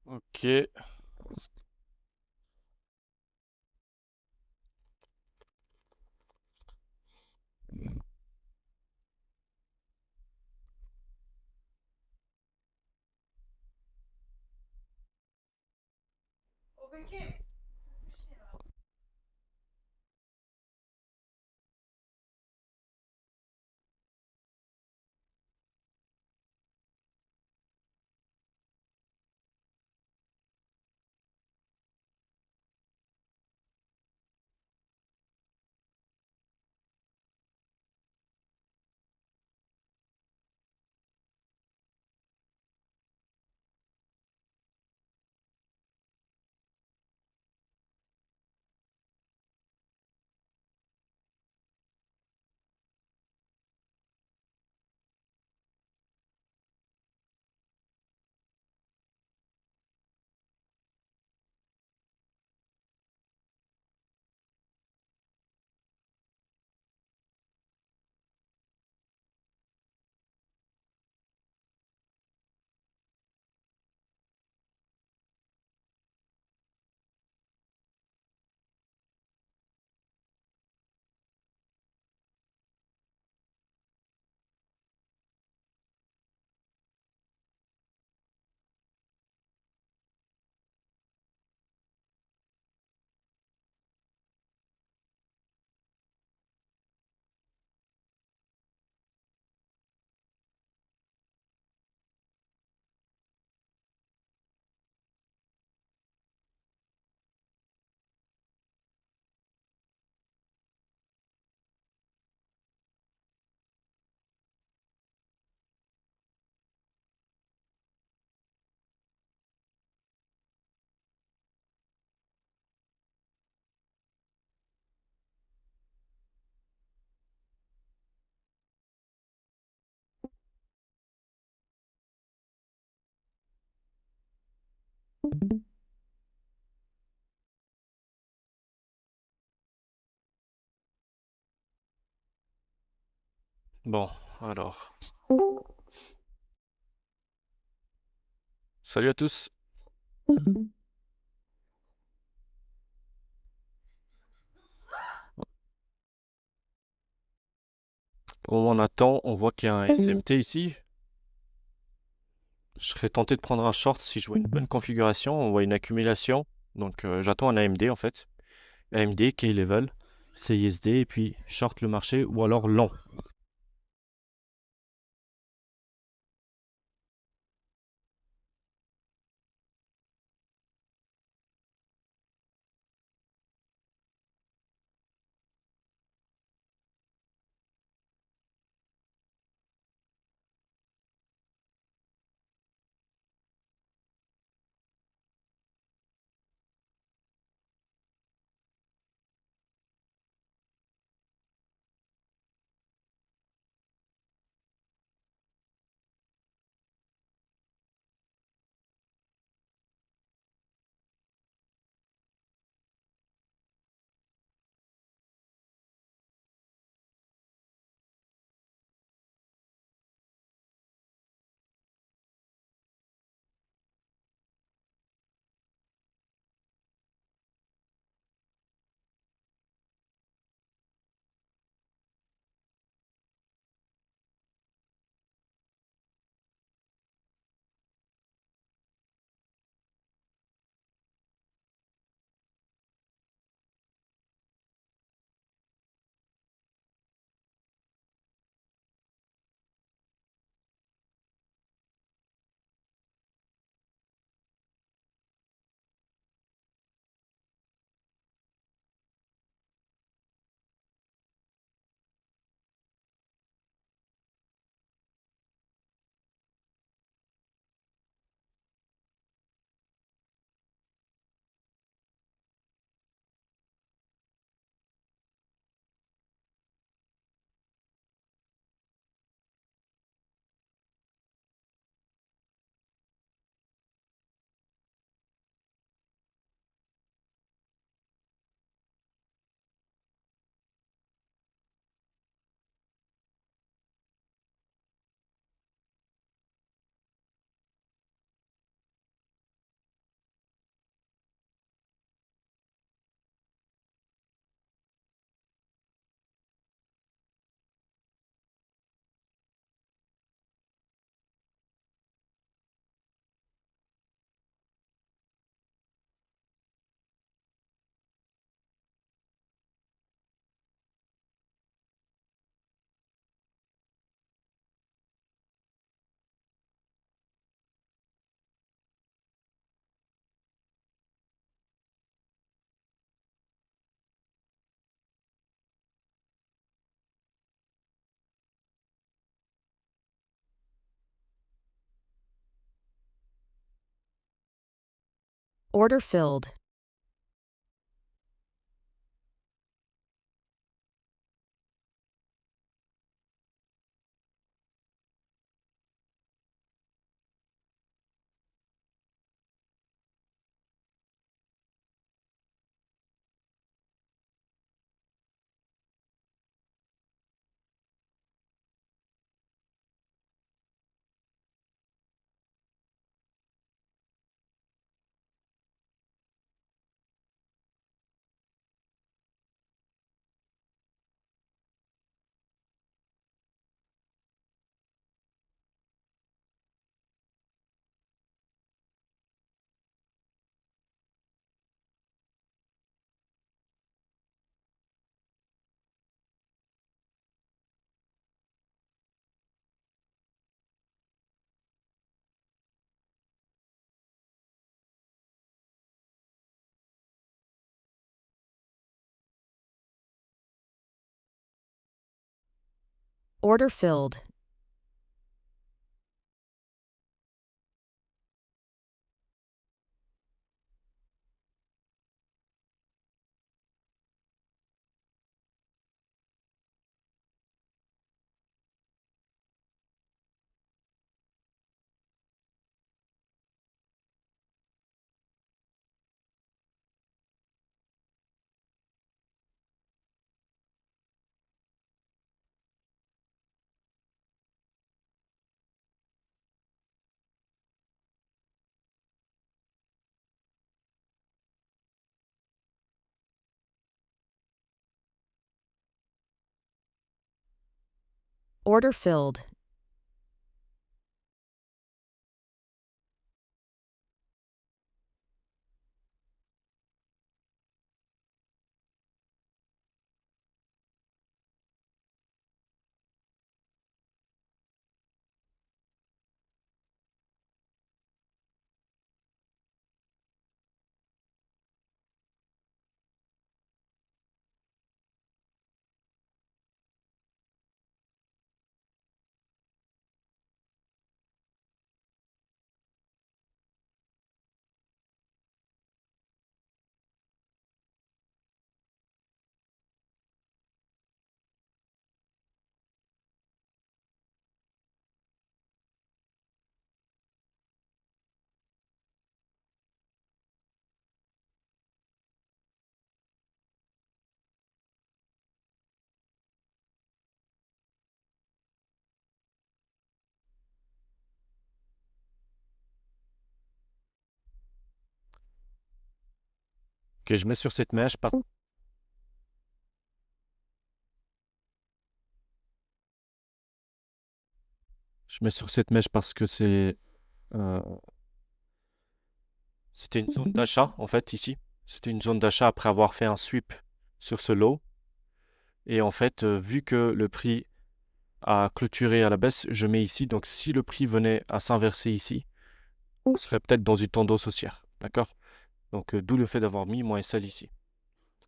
Ok. Bon, alors. Salut à tous. Au moment où on attend, on voit qu'il y a un SMT ici. Je serais tenté de prendre un short si je vois une bonne configuration. On voit une accumulation. Donc j'attends un AMD en fait. AMD, K-Level, CISD et puis short le marché ou alors long. Order filled. Order filled. Order filled. Ok, je mets sur cette mèche parce que euh, c'était une zone d'achat en fait ici. C'était une zone d'achat après avoir fait un sweep sur ce lot. Et en fait, vu que le prix a clôturé à la baisse, je mets ici. Donc si le prix venait à s'inverser ici, on serait peut-être dans une tendance haussière. D'accord? Donc d'où le fait d'avoir mis mon SL ici.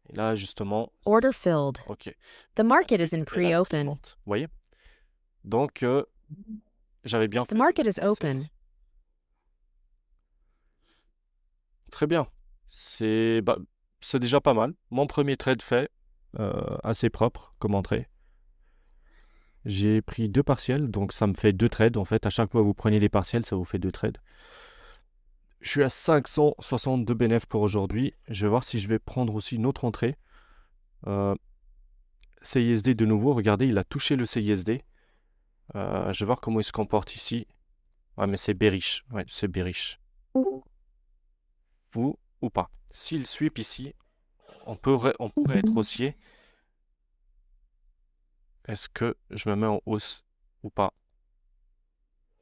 Et là justement, Order filled. ok, The la market is sweep in est là, très pre-open. forte. Vous voyez? Donc j'avais bien The fait de market mettre is mon SL open. ici. Très bien. Bah, c'est déjà pas mal. Mon premier trade fait, assez propre comme entrée. J'ai pris deux partiels, donc ça me fait deux trades. En fait, à chaque fois que vous prenez des partiels, ça vous fait deux trades. Je suis à 562 bénéfices pour aujourd'hui. Je vais voir si je vais prendre aussi une autre entrée. Euh, CISD de nouveau. Regardez, il a touché le CISD. Je vais voir comment il se comporte ici. Ouais, mais c'est bearish. Ouais, c'est bearish. Vous ou pas. S'il sweep ici, on pourrait être haussier. Est-ce que je me mets en hausse ou pas?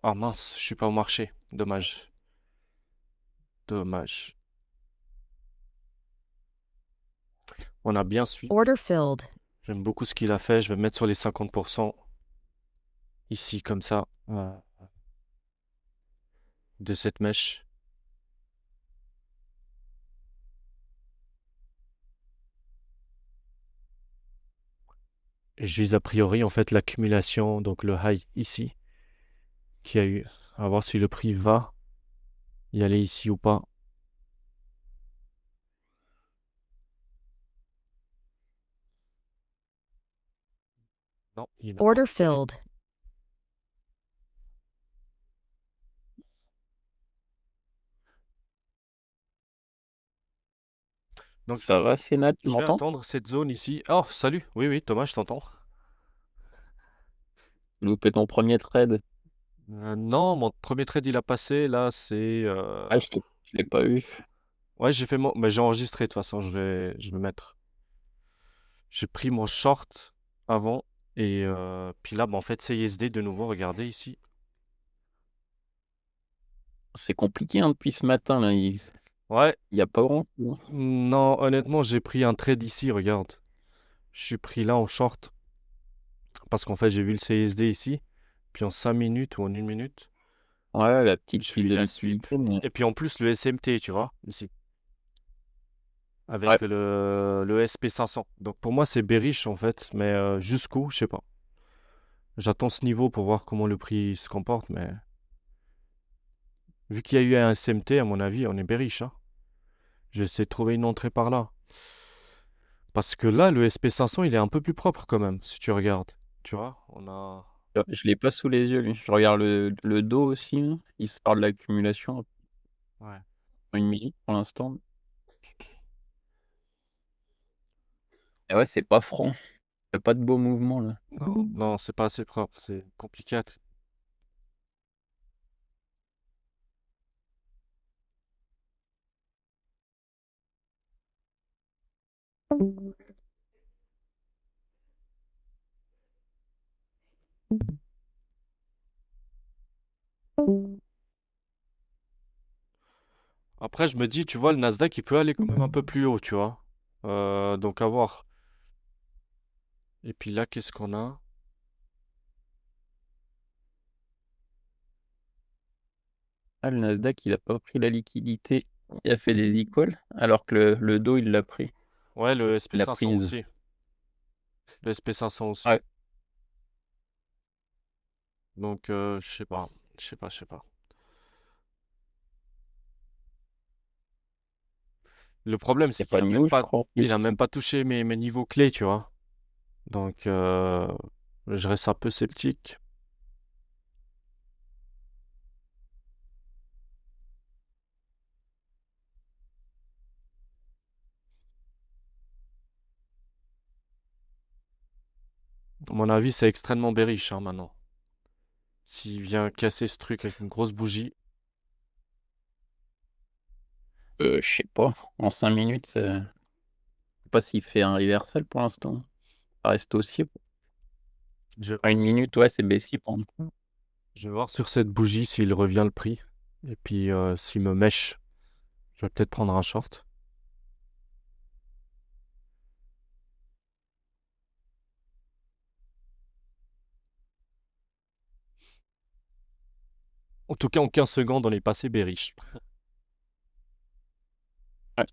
Ah mince, je suis pas au marché. Dommage. Dommage. On a bien suivi. Order filled. J'aime beaucoup ce qu'il a fait. Je vais me mettre sur les 50% ici, comme ça, de cette mèche. Et je vise a priori en fait l'accumulation, donc le high ici, qui a eu. À voir si le prix va y aller ici ou pas. Non, il n'a pas Order créé. filled. Donc, Ça va, Sénat, tu je vais m'entends? attendre cette zone ici. Oh, salut. Oui, oui, Thomas, je t'entends. Loupé ton premier trade. Non, mon premier trade, il a passé. Là, c'est... Ah, je l'ai pas eu. Ouais, j'ai fait mon... Mais j'ai enregistré, de toute façon, je vais mettre. J'ai pris mon short avant. Et puis là, bah, en fait, CISD de nouveau, regardez ici. C'est compliqué hein, depuis ce matin, là. Ouais, Il y a pas grand. non, honnêtement, j'ai pris un trade ici, regarde. Je suis pris là en short. Parce qu'en fait, j'ai vu le CISD ici. Puis en 5 minutes ou en 1 minute, Ouais, la petite j'ai pile vu de la sweep. liquidité, mais... Et puis en plus, le SMT, tu vois, ici. Ouais, Avec le SP500. Donc pour moi, c'est bearish en fait. Mais jusqu'où, je sais pas. J'attends ce niveau pour voir comment le prix se comporte. Mais vu qu'il y a eu un SMT, à mon avis, on est bearish, hein. Je vais essayer de trouver une entrée par là. Parce que là, le SP500, il est un peu plus propre quand même, si tu regardes. Tu vois, on a... je l'ai pas sous les yeux, lui. Je regarde le dos aussi, là. Il sort de l'accumulation Ouais. à 1 minute pour l'instant. Et ouais, c'est pas franc. Il y a pas de beau mouvement, là. Non, non, c'est pas assez propre. C'est compliqué à... Après, je me dis, tu vois, le Nasdaq, il peut aller quand même un peu plus haut, tu vois. Donc à voir. Et puis là, qu'est-ce qu'on a? Ah, le Nasdaq, il a pas pris la liquidité. Il a fait des equals, alors que le dos, il l'a pris. Ouais, le Il l'a SP500 prise. aussi. Le SP500 aussi. Ouais, Donc, je sais pas. Je sais pas, je sais pas. Le problème, il c'est n'y a pas de news, je crois, en il plus. a même pas touché mes niveaux clés, tu vois. Donc, je reste un peu sceptique. À mon avis, c'est extrêmement bearish, hein, maintenant. S'il vient casser ce truc avec une grosse bougie. Je sais pas. En 5 minutes, je sais pas s'il fait un reversal pour l'instant. Ça reste haussier. Je vais À voir, 1 minute, ouais, c'est baissier pour nous. je vais voir sur cette bougie s'il revient le prix. Et puis, s'il me mèche, je vais peut-être prendre un short. En tout cas, en 15 secondes, on est passé bearish. Ouais.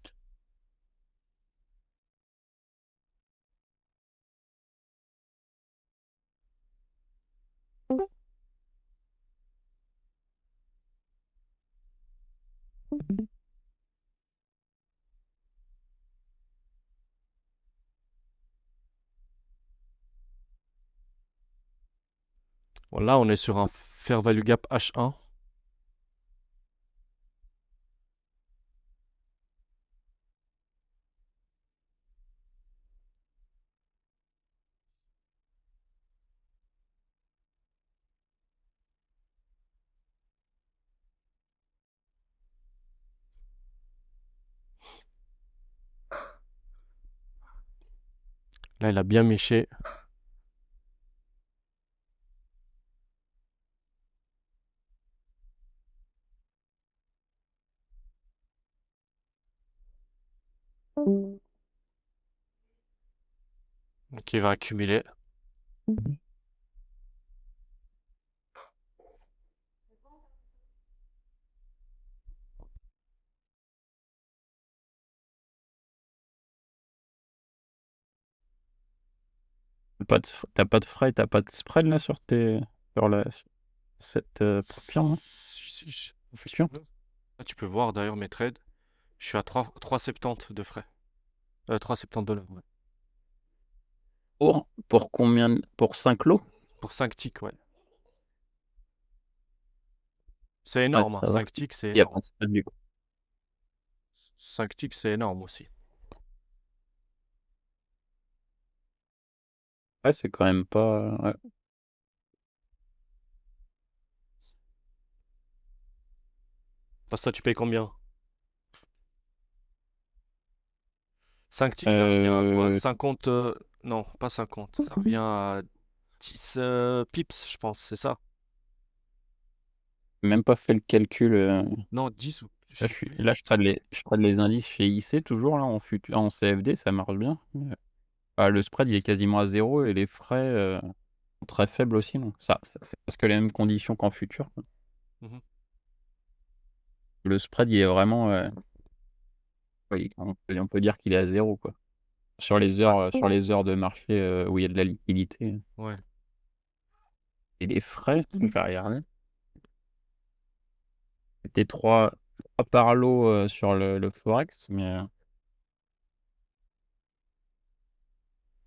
Bon, là, on est sur un fair value gap H1. Là, il a bien méché. Donc, il va accumuler. T'as pas de frais, t'as pas de spread là sur cette première là, Si, si, option. effectivement. Là, tu peux voir d'ailleurs mes trades. Je suis à 3,70 de frais. 3,70 $. Ouais. Pour combien? Pour 5 lots? Pour 5 ticks, ouais. C'est Ouais, énorme, hein. ça va. 5 ticks, c'est Il y a énorme. pas de spread du coup. 5 ticks, c'est énorme aussi. Ouais, c'est quand même pas. Ouais. Parce que toi, tu payes combien? 5 ticks, ça revient à quoi? Euh, 50. Non, pas 50. Ça revient à 10 pips, je pense, c'est ça? Même pas fait le calcul. Non, 10 ou. Je Là, sais plus. je trade les indices chez IC toujours là en CFD, ça marche bien. Le spread il est quasiment à zéro et les frais sont très faibles aussi. Donc c'est presque les mêmes conditions qu'en futur, quoi. Mhm. Le spread il est vraiment. Oui, on peut dire qu'il est à zéro quoi. Sur les heures de marché où il y a de la liquidité. Ouais. Et les frais, je vais regarder. C'était 3 par lot sur le Forex, mais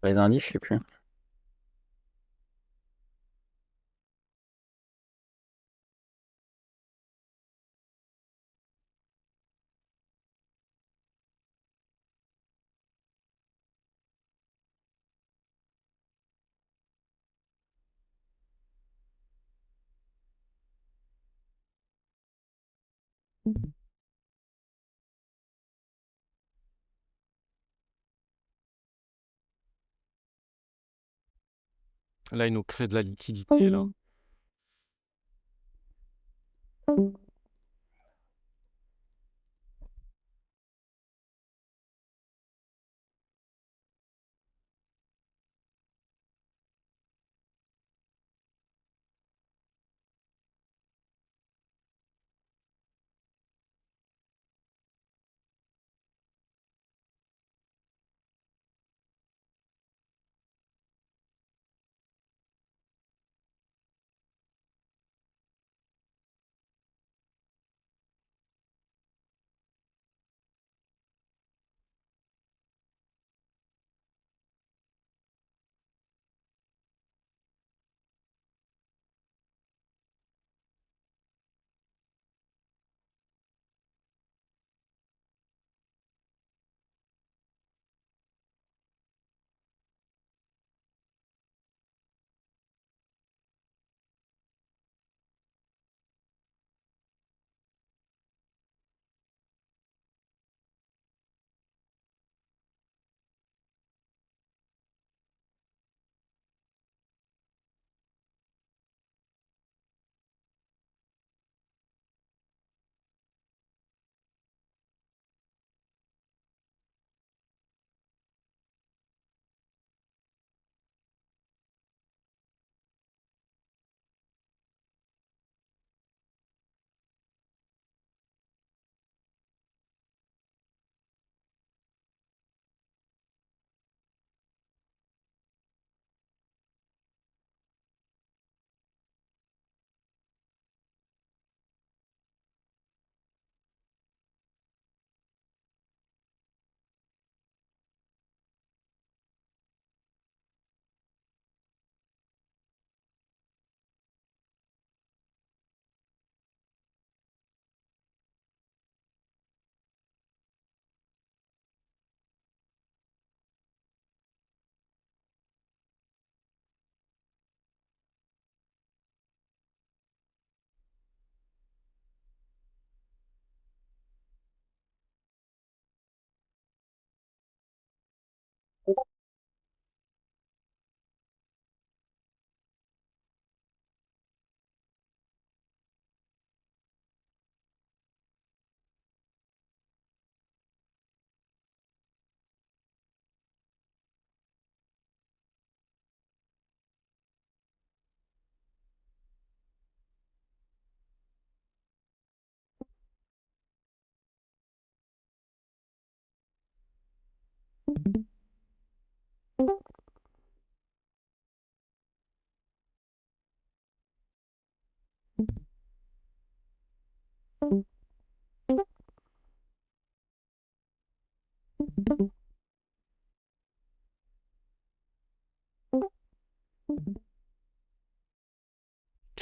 les indices, je sais plus. Là, il nous crée de la liquidité, là.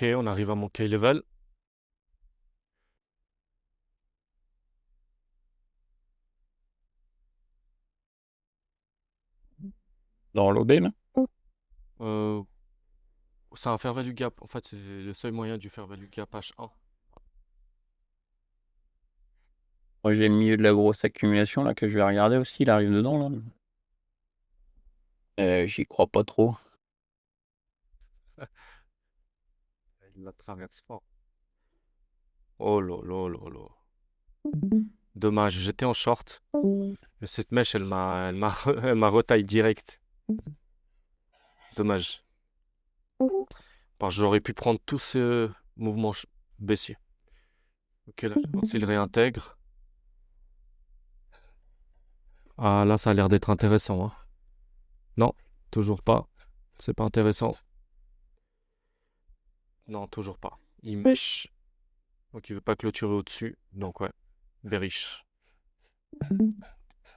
Ok, on arrive à mon key level. Dans l'OB, là? Euh, c'est un fair value gap. En fait, c'est le seul moyen du fair value gap H1. Moi, j'ai le milieu de la grosse accumulation, là, que je vais regarder aussi. Il arrive dedans, là. J'y crois pas trop. Il la traverse fort. Oh là là là là. Dommage, j'étais en short. Mais cette mèche, elle m'a retaille direct. Dommage. J'aurais pu prendre tout ce mouvement baissier. Ok, là, je vais voir s'il réintègre. Ah, là, ça a l'air d'être intéressant, hein. Non, toujours pas. C'est pas intéressant. Non, toujours pas. Il mèche. Donc, il veut pas clôturer au-dessus. Donc, ouais, bearish.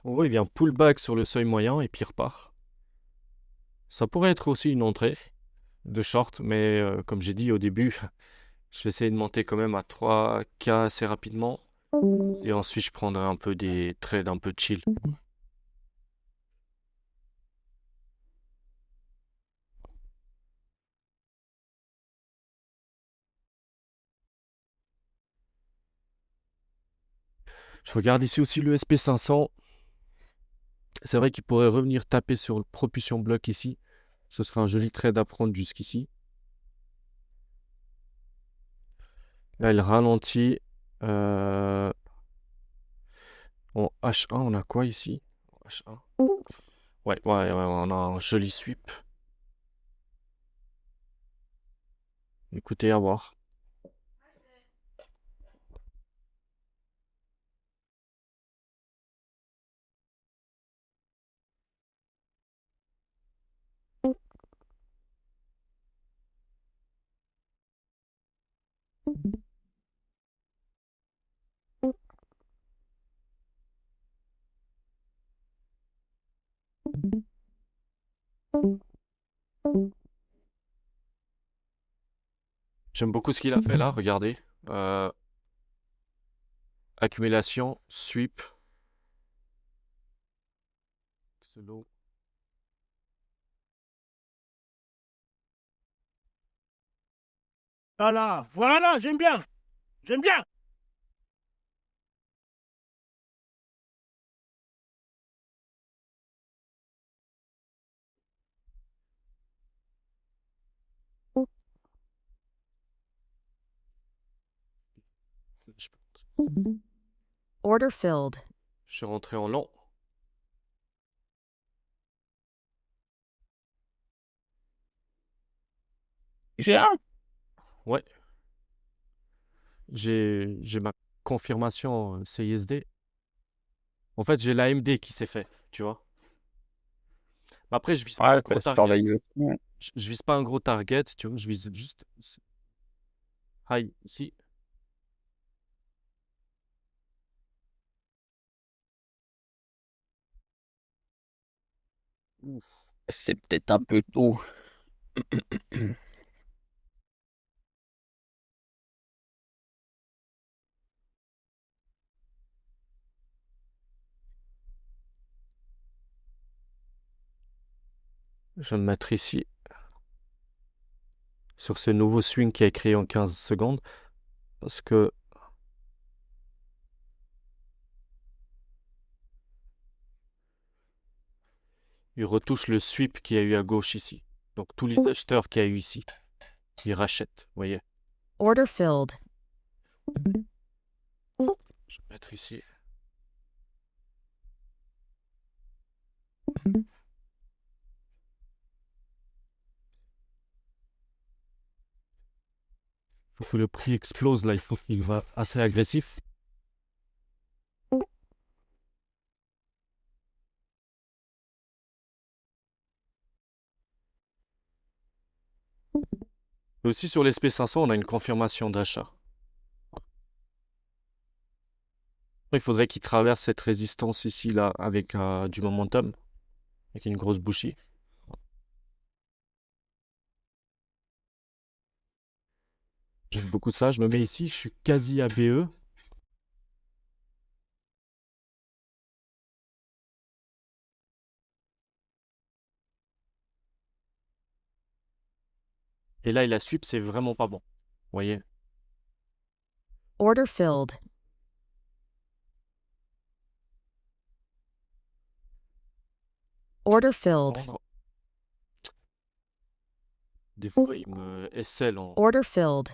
En gros, il vient pullback sur le seuil moyen et puis il repart. Ça pourrait être aussi une entrée de short, mais comme j'ai dit au début, je vais essayer de monter quand même à 3K assez rapidement. Et ensuite, je prendrai un peu des trades un peu chill. Je regarde ici aussi le SP500. C'est vrai qu'il pourrait revenir taper sur le propulsion bloc ici. Ce serait un joli trade à prendre jusqu'ici. Là, il ralentit. En H1, on a quoi ici? H1. Ouais, on a un joli sweep. Écoutez, à voir. J'aime beaucoup ce qu'il a fait là, regardez. Accumulation, sweep. Slow. Voilà, voilà, j'aime bien. J'aime bien. Je, Order filled. je suis rentré en long. J'ai un. Ouais. J'ai ma confirmation CISD. En fait, j'ai l'AMD qui s'est fait, tu vois. Mais après, je vise pas un Ouais, gros bah, target. surveille aussi. Ouais. Je vise pas un gros target, tu vois. Je vise juste high ici. C'est peut-être un peu tôt. Je vais me mettre ici. Sur ce nouveau swing qui a créé en 15 secondes. Parce que il retouche le sweep qu'il y a eu à gauche ici. Donc tous les acheteurs qu'il y a eu ici, ils rachètent, vous voyez. Order filled. Je vais mettre ici. Il faut que le prix explose là, il faut qu'il va assez agressif. Et aussi sur l'SP500, on a une confirmation d'achat. Il faudrait qu'il traverse cette résistance ici là avec du momentum, avec une grosse bouchie. beaucoup ça. Je me mets ici, je suis quasi à BE. Et là, il a sweep, c'est vraiment pas bon. Vous voyez? Order filled. Order filled. Prendre. Des fois, il me SL en. Order filled.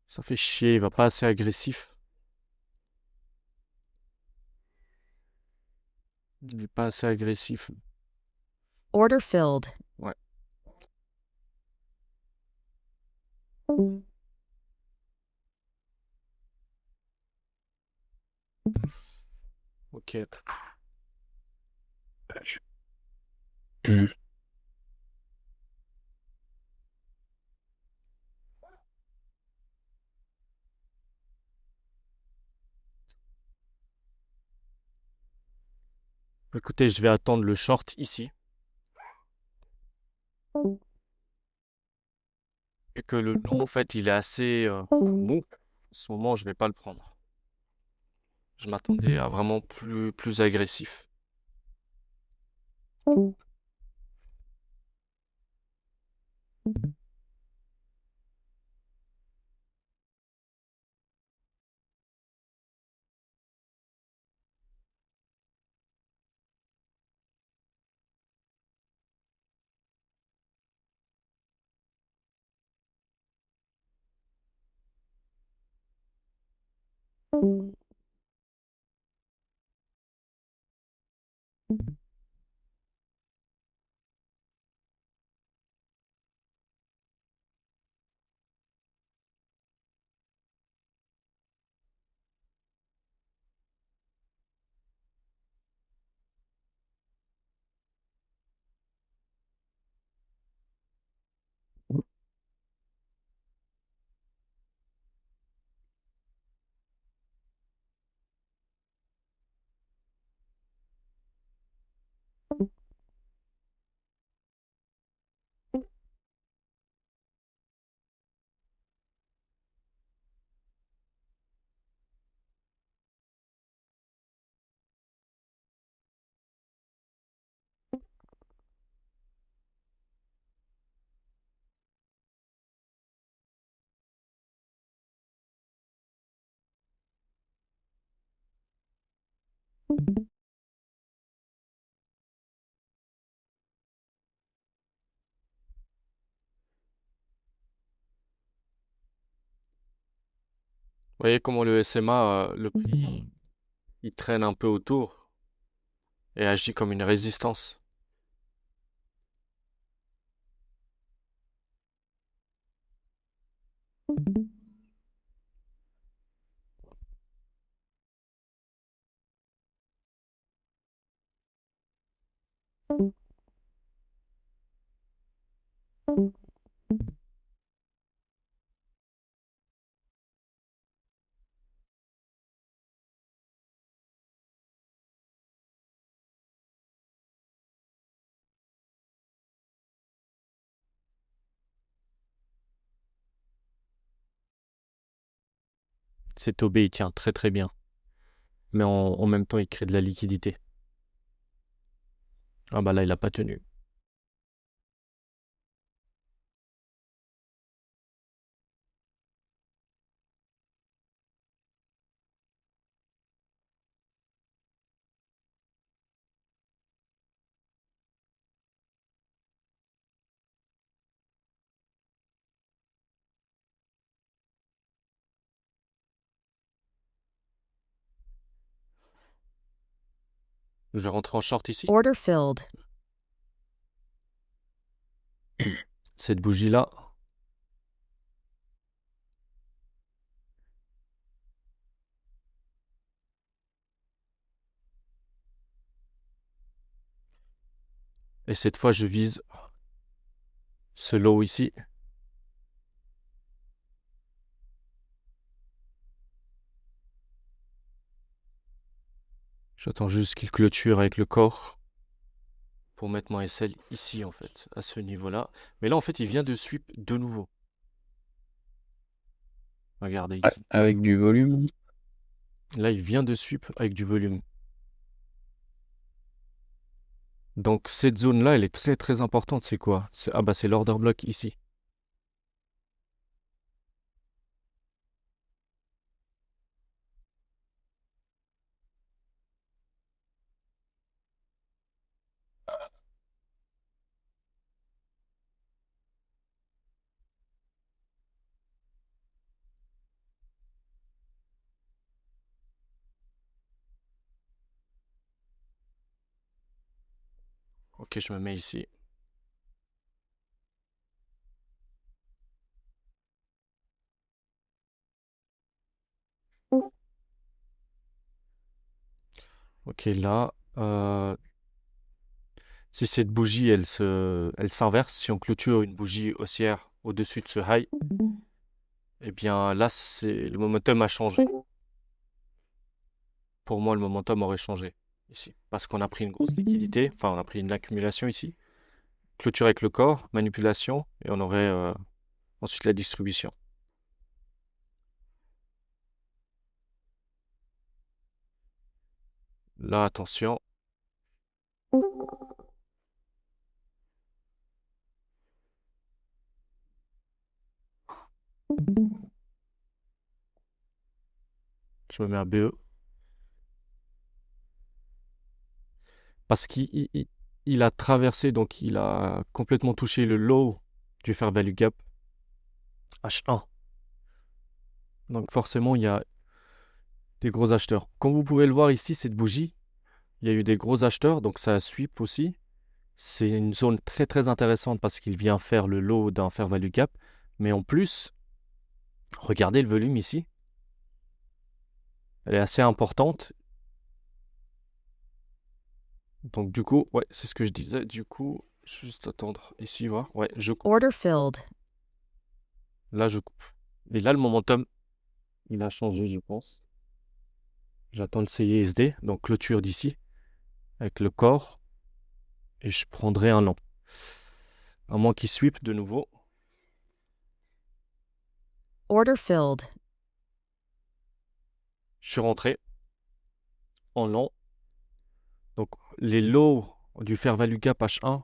Ça fait chier, il va pas assez agressif. Il est pas assez agressif. Order filled. Ouais. Ok. Écoutez, je vais attendre le short ici. Et que le long, en fait, il est assez mou. À ce moment, je vais pas le prendre. Je m'attendais à vraiment plus agressif. Vous voyez comment le SMA, le prix, il traîne un peu autour et agit comme une résistance. Cet OB, il tient très très bien. Mais en même temps, il crée de la liquidité. Ah bah là, il a pas tenu. Je vais rentrer en short ici. Order filled. Cette bougie-là. Et cette fois, je vise ce low ici. J'attends juste qu'il clôture avec le corps pour mettre mon SL ici, en fait, à ce niveau-là. Mais là, en fait, il vient de sweep de nouveau. Regardez ici. Avec du volume. Là, il vient de sweep avec du volume. Donc, cette zone-là, elle est très très importante. C'est quoi? Ah bah, c'est l'order block ici. Ok, je me mets ici. Ok, là, si cette bougie, elle s'inverse, si on clôture une bougie haussière au-dessus de ce high, eh bien là, le momentum a changé. Pour moi, le momentum aurait changé ici. Parce qu'on a pris une grosse liquidité, enfin, on a pris une accumulation ici. Clôture avec le corps, manipulation, et on aurait ensuite la distribution. Là, attention. Je me mets à BE. Parce qu'il a traversé, donc il a complètement touché le low du fair value gap H1. Donc forcément, il y a des gros acheteurs. Comme vous pouvez le voir ici, cette bougie, il y a eu des gros acheteurs, donc ça sweep aussi. C'est une zone très très intéressante parce qu'il vient faire le low d'un fair value gap. Mais en plus, regardez le volume ici. Elle est assez importante. Donc du coup, ouais, c'est ce que je disais. Du coup, juste attendre ici, voir. Ouais, je coupe. Order filled. Là, je coupe. Et là, le momentum, il a changé, je pense. J'attends le CISD, donc clôture d'ici, avec le corps. Et je prendrai un long. À moins qu'il sweep de nouveau. Order filled. Je suis rentré en long. Donc les lows du fair value gap H1,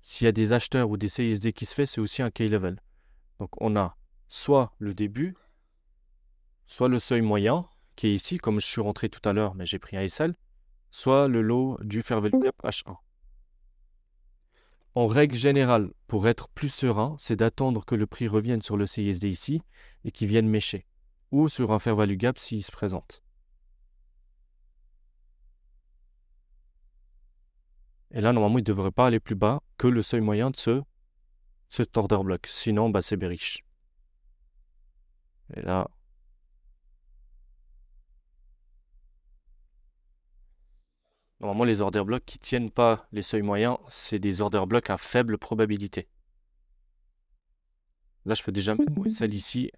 s'il y a des acheteurs ou des CISD qui se fait, c'est aussi un key level. Donc on a soit le début, soit le seuil moyen, qui est ici, comme je suis rentré tout à l'heure, mais j'ai pris un SL, soit le low du fair value gap H1. En règle générale, pour être plus serein, c'est d'attendre que le prix revienne sur le CISD ici et qu'il vienne mécher, ou sur un fair value gap s'il se présente. Et là, normalement, il ne devrait pas aller plus bas que le seuil moyen de cet order block. Sinon, bah, c'est bearish. Et là, normalement, les order blocks qui tiennent pas les seuils moyens, c'est des order blocks à faible probabilité. Là, je peux déjà mettre mon SL ici.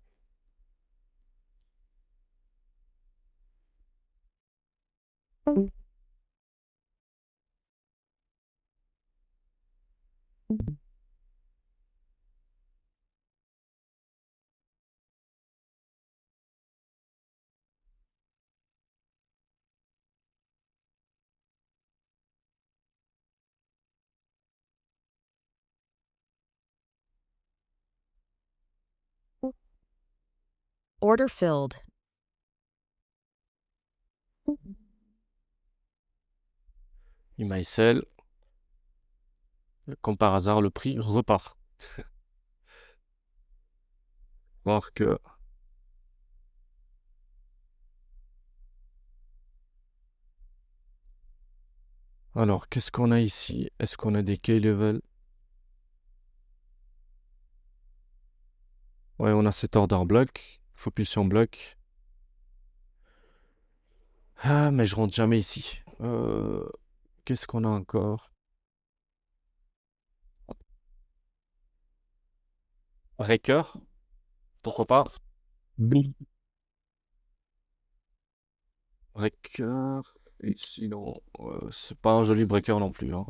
Order filled. Il m'a SL. Comme par hasard, le prix repart. Voir que... Alors, qu'est-ce qu'on a ici? Est-ce qu'on a des key level? Ouais, on a cet order block. Focus block. Ah, mais je rentre jamais ici. Qu'est-ce qu'on a encore? Breaker, pourquoi pas? Bli. Breaker. Et sinon, c'est pas un joli breaker non plus, hein.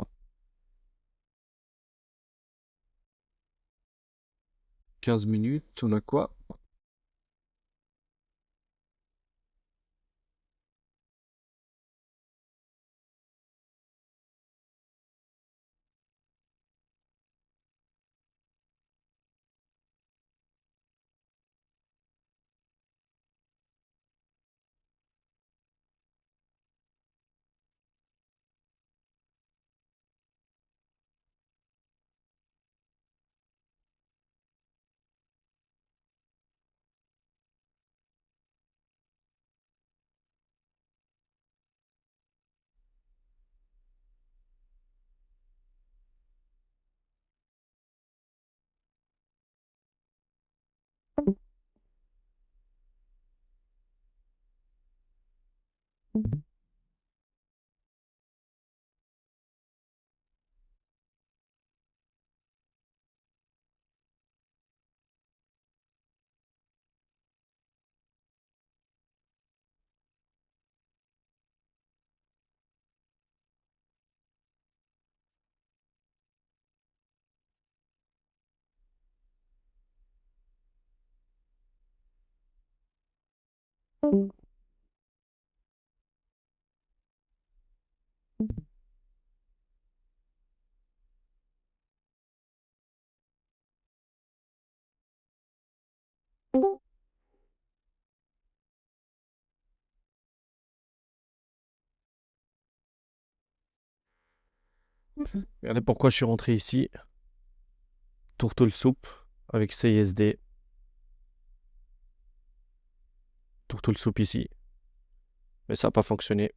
15 minutes, on a quoi? Regardez pourquoi je suis rentré ici. Tourteau soupe avec CISD. Tourteau soupe ici. Mais ça n'a pas fonctionné.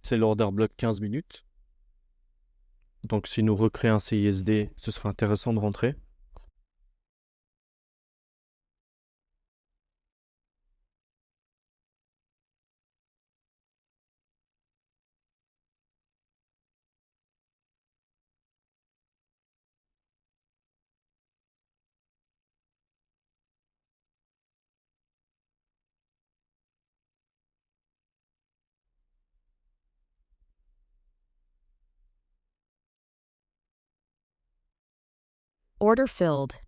C'est l'order block 15 minutes. Donc si nous recréons un CISD, ce serait intéressant de rentrer. Order filled.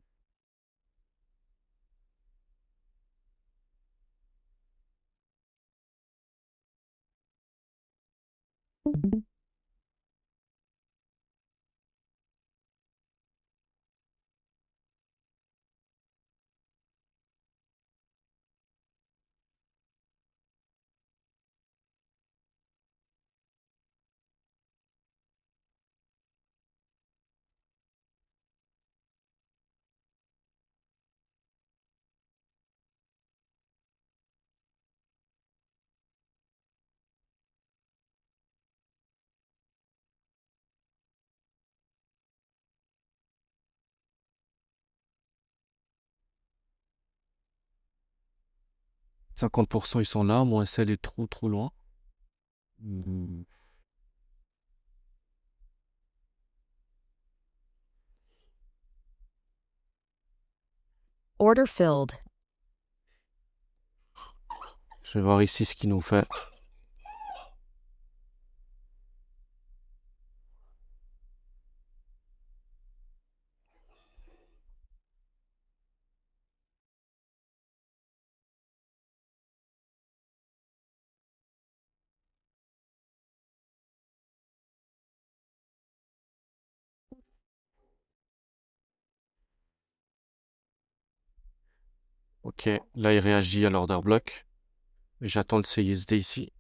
50% ils sont là, mon SL est trop loin. Hmm. Order filled. Je vais voir ici ce qu'il nous fait. Ok, là il réagit à l'order block. Et j'attends le CISD ici.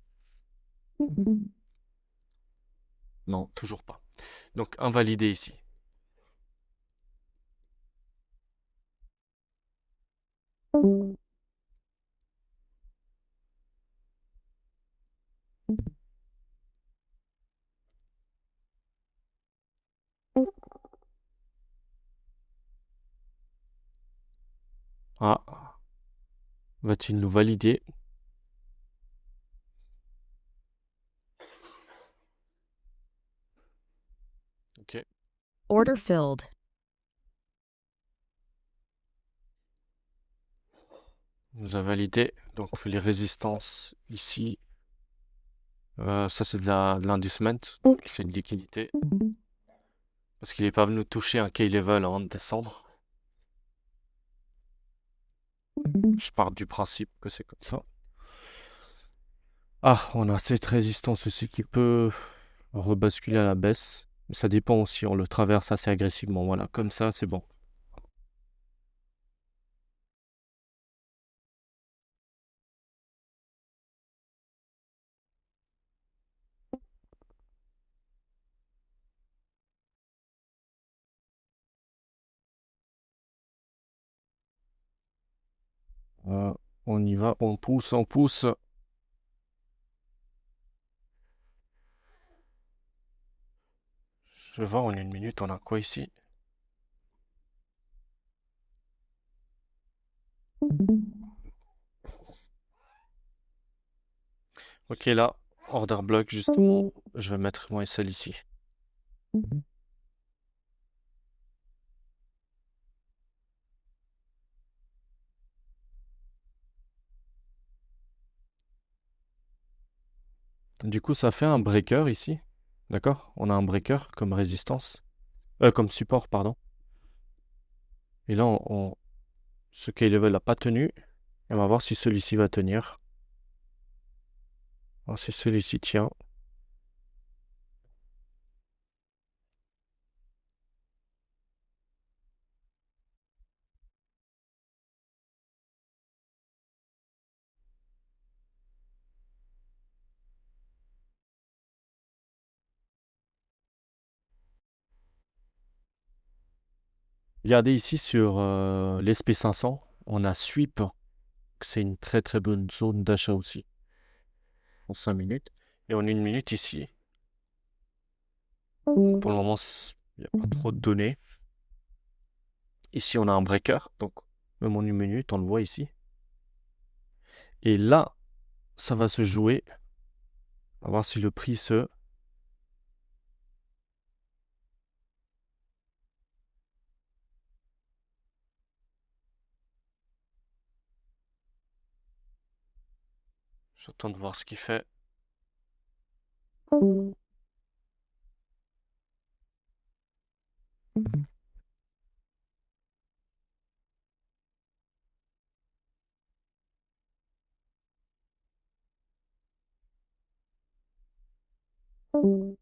Non, toujours pas. Donc invalidé ici. Ah, va-t-il nous valider? Ok, Order filled. nous a validé. Donc les résistances ici. Ça c'est de l'inducement. C'est une liquidité. Parce qu'il n'est pas venu toucher un key level avant de descendre. Je pars du principe que c'est comme ça. Ah, on a cette résistance aussi qui peut rebasculer à la baisse. Mais ça dépend aussi, on le traverse assez agressivement. Voilà, comme ça, c'est bon. Euh, on y va, on pousse, on pousse. Je vais voir en une minute, on a quoi ici? Ok, là, order block, justement. Je vais mettre mon SL ici. Du coup, ça fait un breaker ici. D'accord? On a un breaker comme résistance. Comme support, pardon. Et là, ce key level n'a pas tenu. On va voir si celui-ci va tenir. Alors, si celui-ci tient. Regardez ici sur l'SP500, on a sweep. C'est une très bonne zone d'achat aussi. En 5 minutes. Et en une minute ici. Pour le moment, il n'y a pas trop de données. Ici, on a un breaker. Donc, même en une minute, on le voit ici. Et là, ça va se jouer. On va voir si le prix se... J'attends de voir ce qu'il fait. Vous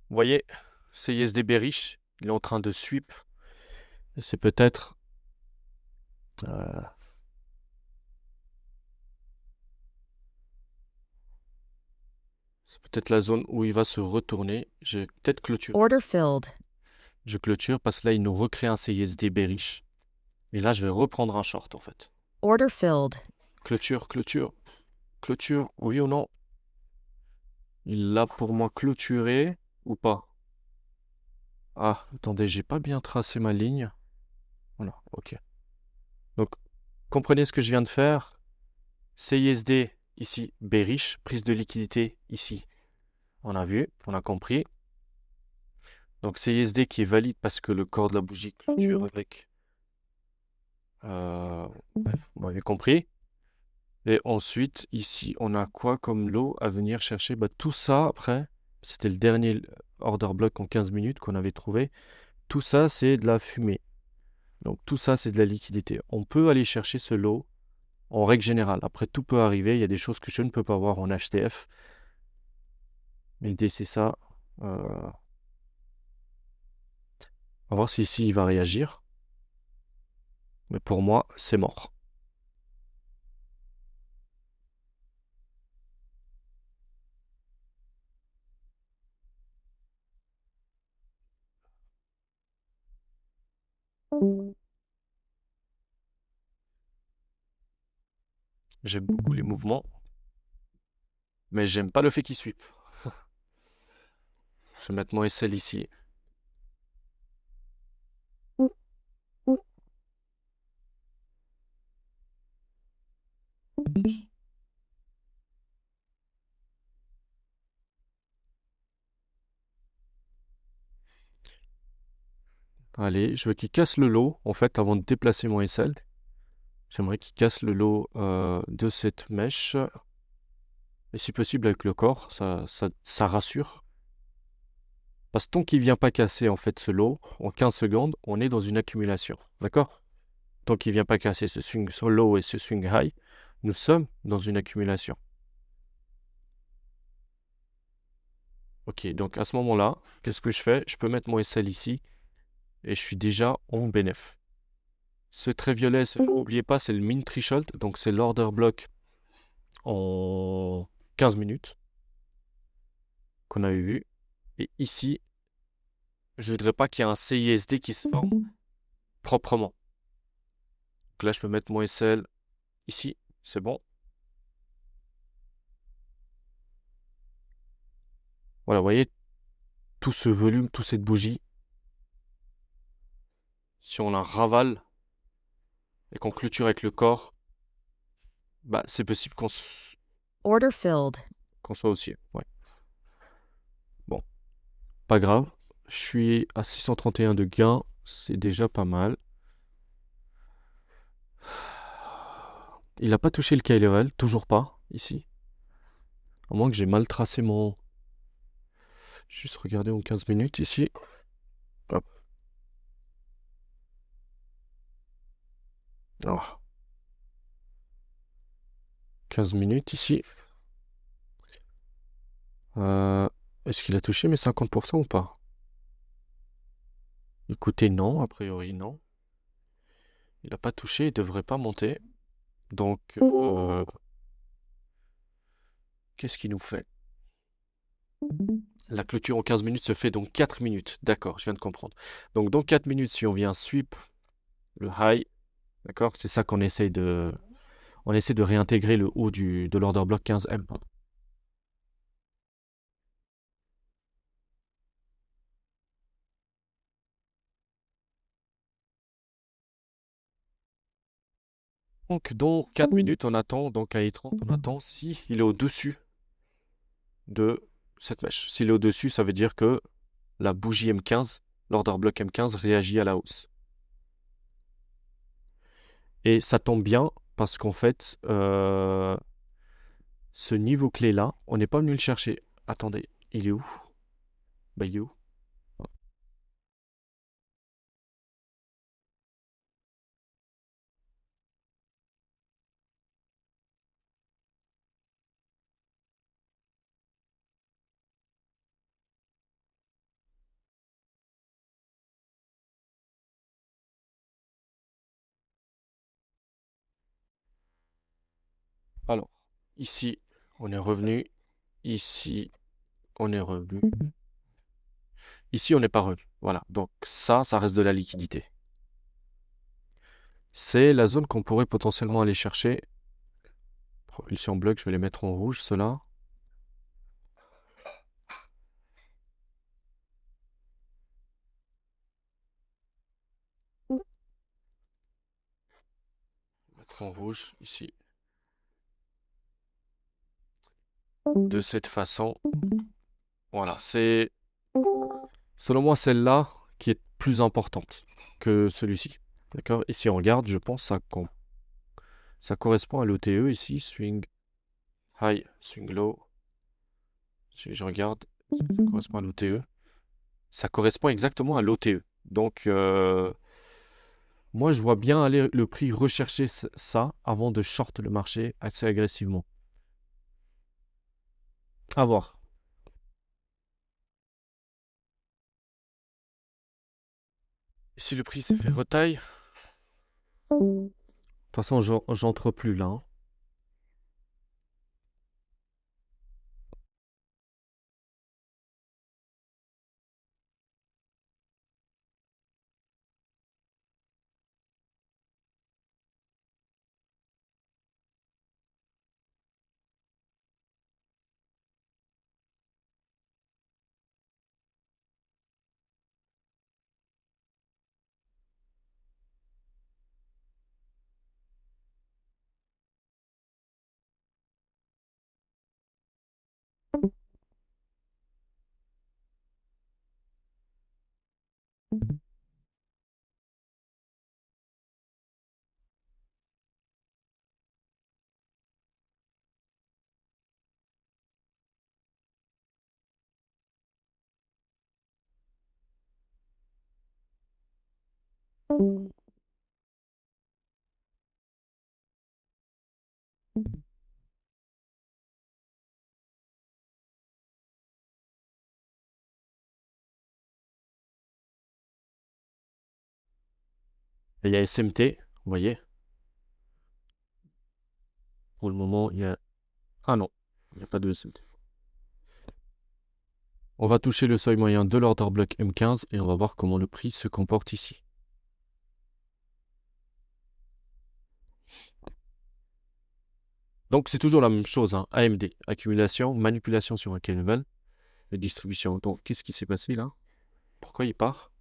voyez, CISD bearish, il est en train de sweep. Et c'est peut-être euh, la zone où il va se retourner. Je vais peut-être clôturer. Order filled. Je clôture parce que là, il nous recrée un CISD bearish. Et là, je vais reprendre un short en fait. Order filled. Clôture, clôture, clôture, oui ou non? Il l'a pour moi clôturé ou pas? Ah, attendez, j'ai pas bien tracé ma ligne. Voilà, ok. Donc, comprenez ce que je viens de faire. CISD ici, bearish, prise de liquidité ici. On a vu, on a compris. Donc CISD qui est valide parce que le corps de la bougie clôture avec. Bref, vous m'avez compris. Et ensuite, ici, on a quoi comme lot à venir chercher? Bah, tout ça, après, c'était le dernier order block en 15 minutes qu'on avait trouvé. Tout ça, c'est de la fumée. Donc tout ça, c'est de la liquidité. On peut aller chercher ce lot en règle générale. Après, tout peut arriver. Il y a des choses que je ne peux pas voir en HTF. Mais l'idée, c'est ça. On va voir si ici, il va réagir. Mais pour moi, c'est mort. J'aime beaucoup les mouvements. Mais j'aime pas le fait qu'il sweep. Je vais mettre mon SL ici. Allez, je veux qu'il casse le lot, en fait, avant de déplacer mon SL. J'aimerais qu'il casse le lot de cette mèche. Et si possible avec le corps, ça rassure. Parce que tant qu'il ne vient pas casser en fait ce lot, en 15 secondes, on est dans une accumulation. D'accord? Tant qu'il ne vient pas casser ce swing low et ce swing high, nous sommes dans une accumulation. Ok, donc à ce moment-là, qu'est-ce que je fais? Je peux mettre mon SL ici et je suis déjà en bénéf. Ce trait violet, n'oubliez pas, c'est le min threshold, donc c'est l'order block en 15 minutes qu'on avait vu. Et ici, je ne voudrais pas qu'il y ait un CISD qui se forme proprement. Donc là, je peux mettre mon SL ici, c'est bon. Voilà, vous voyez, tout ce volume, toute cette bougie, si on la ravale et qu'on clôture avec le corps, bah, c'est possible Order filled. qu'on soit haussier. Ouais. Bon, pas grave. Je suis à 631 de gain, c'est déjà pas mal. Il n'a pas touché le K level, toujours pas, ici. À moins que j'ai mal tracé mon... Juste regarder en 15 minutes ici. Hop. Ah. 15 minutes ici. Est-ce qu'il a touché mes 50% ou pas? Écoutez, non, a priori non. Il n'a pas touché, il devrait pas monter. Donc, qu'est-ce qu'il nous fait? La clôture en 15 minutes se fait donc 4 minutes. D'accord, je viens de comprendre. Donc, dans 4 minutes, si on vient sweep le high, d'accord, c'est ça qu'on essaye de... On essaie de réintégrer le haut de l'order block 15M. Donc, dans 4 minutes, on attend, donc à E30, on attend si il est au-dessus de cette mèche. S'il est au-dessus, ça veut dire que la bougie M15, l'order block M15 réagit à la hausse. Et ça tombe bien parce qu'en fait, ce niveau clé-là, on n'est pas venu le chercher. Attendez, il est où? Bah, il est où? Ici, on est revenu. Ici, on est revenu. Ici, on n'est pas revenu. Voilà. Donc ça reste de la liquidité. C'est la zone qu'on pourrait potentiellement aller chercher. Propulsion bloc, je vais les mettre en rouge, ceux-là. Mettre en rouge, ici. De cette façon. Voilà, c'est selon moi celle-là qui est plus importante que celui-ci. D'accord? Et si on regarde, je pense que ça correspond à l'OTE ici. Swing high, swing low. Si je regarde, ça correspond à l'OTE. Ça correspond exactement à l'OTE. Donc, moi, je vois bien aller le prix rechercher ça avant de short le marché assez agressivement. À voir. Ici, le prix s'est fait retaille. De toute façon, j'entre plus là, hein. Et il y a SMT, vous voyez. Pour le moment, il y a... Ah non, il n'y a pas de SMT. On va toucher le seuil moyen de l'order block M15 et on va voir comment le prix se comporte ici. Donc c'est toujours la même chose, hein. AMD, accumulation, manipulation sur un level et distribution. Donc qu'est-ce qui s'est passé là? Pourquoi il part?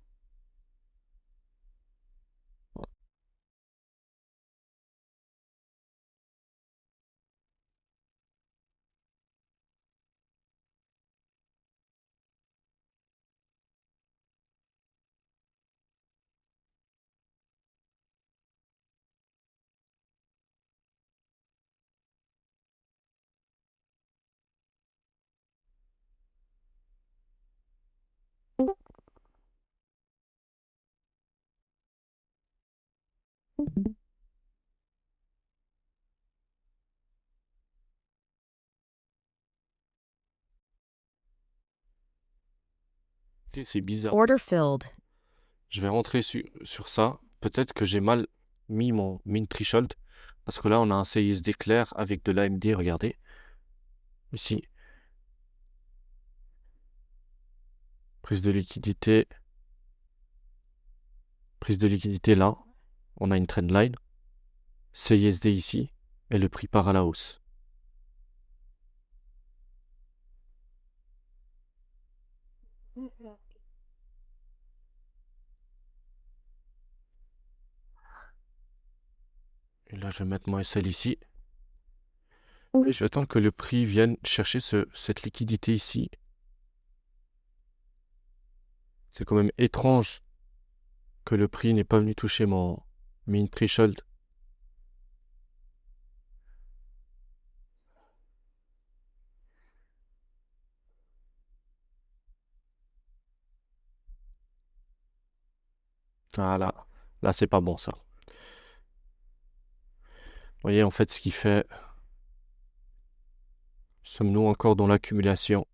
C'est bizarre. Order filled. Je vais rentrer sur ça. Peut-être que j'ai mal mis mon min threshold. Parce que là, on a un CISD clair avec de l'AMD, regardez. Ici. Prise de liquidité. Prise de liquidité là. On a une trendline. CISD ici. Et le prix part à la hausse. Et là, je vais mettre mon SL ici. Et je vais attendre que le prix vienne chercher cette liquidité ici. C'est quand même étrange que le prix n'ait pas venu toucher mon min threshold. Ah là c'est pas bon ça. Vous voyez en fait ce qu'il fait. Sommes-nous encore dans l'accumulation?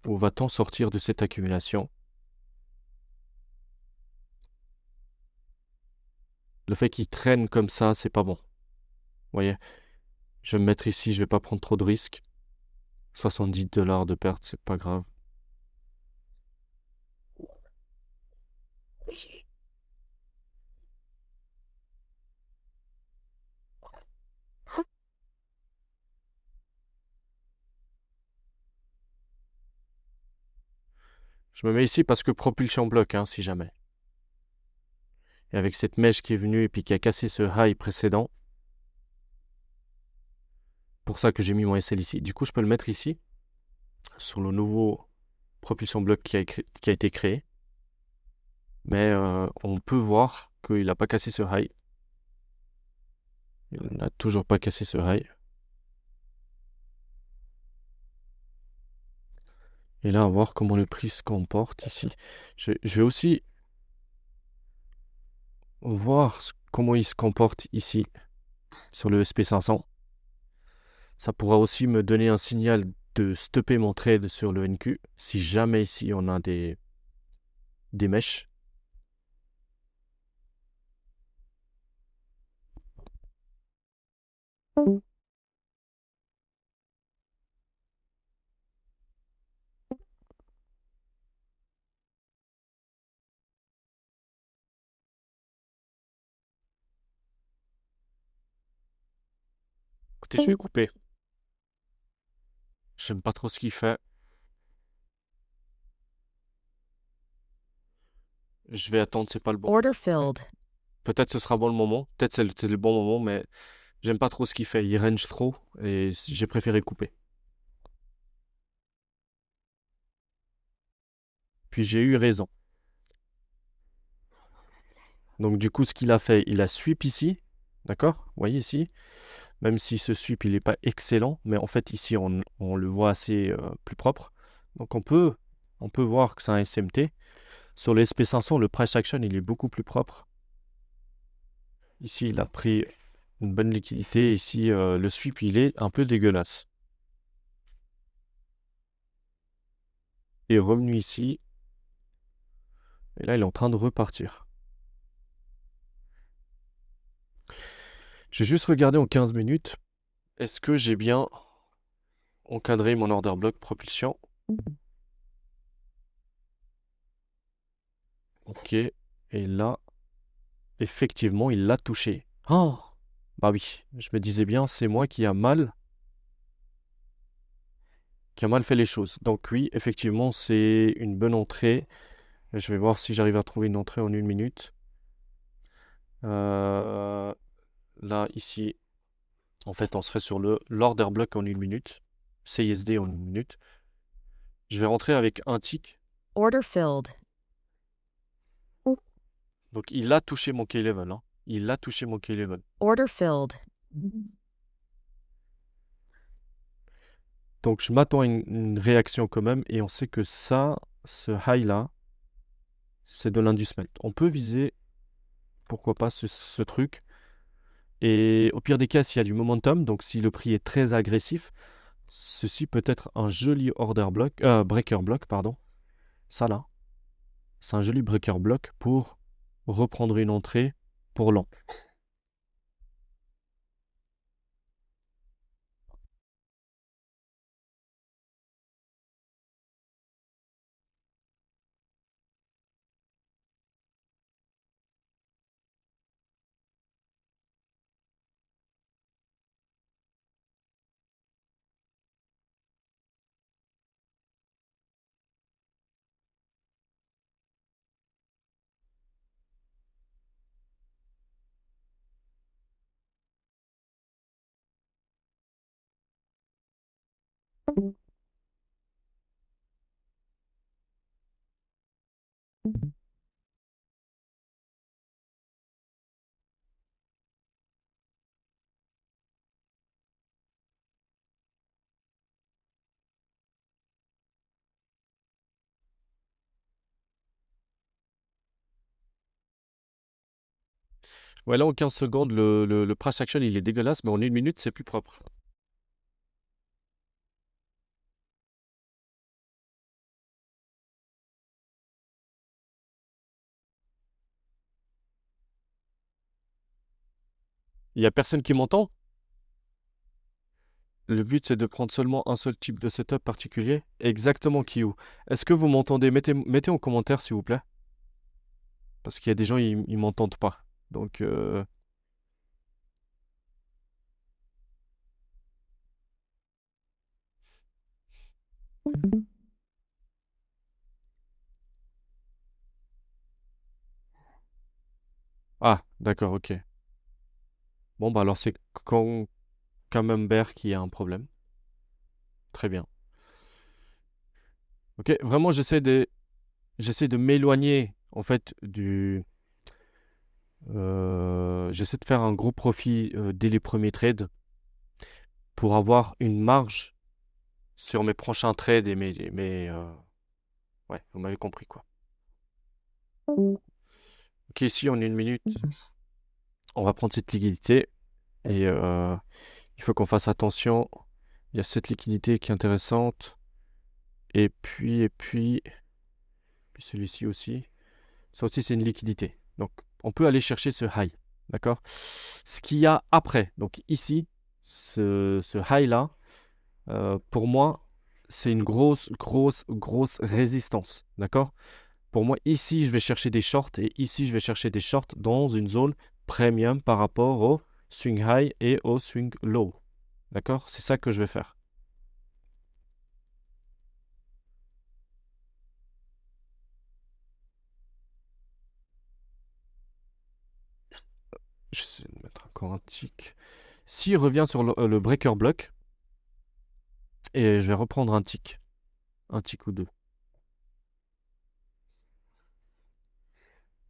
Où va-t-on sortir de cette accumulation? Le fait qu'il traîne comme ça, c'est pas bon. Vous voyez? Je vais me mettre ici, je vais pas prendre trop de risques. 70 $ de perte, c'est pas grave. Je me mets ici parce que propulsion bloque, hein, si jamais. Et avec cette mèche qui est venue et puis qui a cassé ce high précédent, pour ça que j'ai mis mon SL ici. Du coup, je peux le mettre ici, sur le nouveau propulsion bloc qui a été créé. Mais on peut voir qu'il n'a pas cassé ce high. Il n'a toujours pas cassé ce high. Et là, on va voir comment le prix se comporte ici. Je vais aussi voir comment il se comporte ici, sur le SP500. Ça pourra aussi me donner un signal de stopper mon trade sur le NQ, si jamais ici on a des mèches. Écoutez, je vais couper. J'aime pas trop ce qu'il fait. Je vais attendre, c'est pas le bon. Order filled. Peut-être ce sera bon le moment. Peut-être c'est le bon moment, mais j'aime pas trop ce qu'il fait. Il range trop et j'ai préféré couper. Puis j'ai eu raison. Donc du coup, ce qu'il a fait, il a sweep ici. D'accord? Vous voyez ici? Même si ce sweep, il n'est pas excellent. Mais en fait, ici, on le voit assez plus propre. Donc on peut voir que c'est un SMT. Sur le SP500, le price action, il est beaucoup plus propre. Ici, il a pris une bonne liquidité. Ici, le sweep, il est un peu dégueulasse. Il est revenu ici. Et là, il est en train de repartir. Je vais juste regarder en 15 minutes. Est-ce que j'ai bien encadré mon order block propulsion? Ok. Et là, effectivement, il l'a touché. Oh! Bah oui, je me disais bien, c'est moi qui a mal fait les choses. Donc oui, effectivement, c'est une bonne entrée. Je vais voir si j'arrive à trouver une entrée en 1 minute. Là, ici, en fait, on serait sur l'order block en 1 minute. CISD en 1 minute. Je vais rentrer avec un tick. Order filled. Donc il a touché mon key level, hein. Il a touché mon key level. Order filled. Donc je m'attends à une réaction quand même. Et on sait que ça, ce high là, c'est de l'Indusmelt. On peut viser, pourquoi pas, ce truc. Et au pire des cas, s'il y a du momentum, donc si le prix est très agressif, ceci peut être un joli breaker block, pardon. Ça là, c'est un joli breaker block pour reprendre une entrée pour long. Ouais, là en 15 secondes, le price action il est dégueulasse, mais en 1 minute c'est plus propre. Il y a personne qui m'entend? Le but, c'est de prendre seulement un seul type de setup particulier. Exactement, Kiyu. Est-ce que vous m'entendez? Mettez en commentaire, s'il vous plaît. Parce qu'il y a des gens, ils m'entendent pas. Donc, ah, d'accord, ok. Bon, bah alors c'est quand Camembert qui a un problème. Très bien. Ok, vraiment, j'essaie de m'éloigner, en fait, j'essaie de faire un gros profit dès les premiers trades pour avoir une marge sur mes prochains trades et ouais, vous m'avez compris, quoi. Ok, ici, en une minute, on va prendre cette liquidité et il faut qu'on fasse attention. Il y a cette liquidité qui est intéressante. Et puis celui-ci aussi. Ça aussi, c'est une liquidité. Donc, on peut aller chercher ce high. D'accord? Ce qu'il y a après, donc ici, ce high-là, pour moi, c'est une grosse résistance. D'accord? Pour moi, ici, je vais chercher des shorts et ici, je vais chercher des shorts dans une zone premium par rapport au swing high et au swing low. D'accord? C'est ça que je vais faire. Je vais mettre encore un tick. S'il revient sur le breaker block, et je vais reprendre un tick ou deux.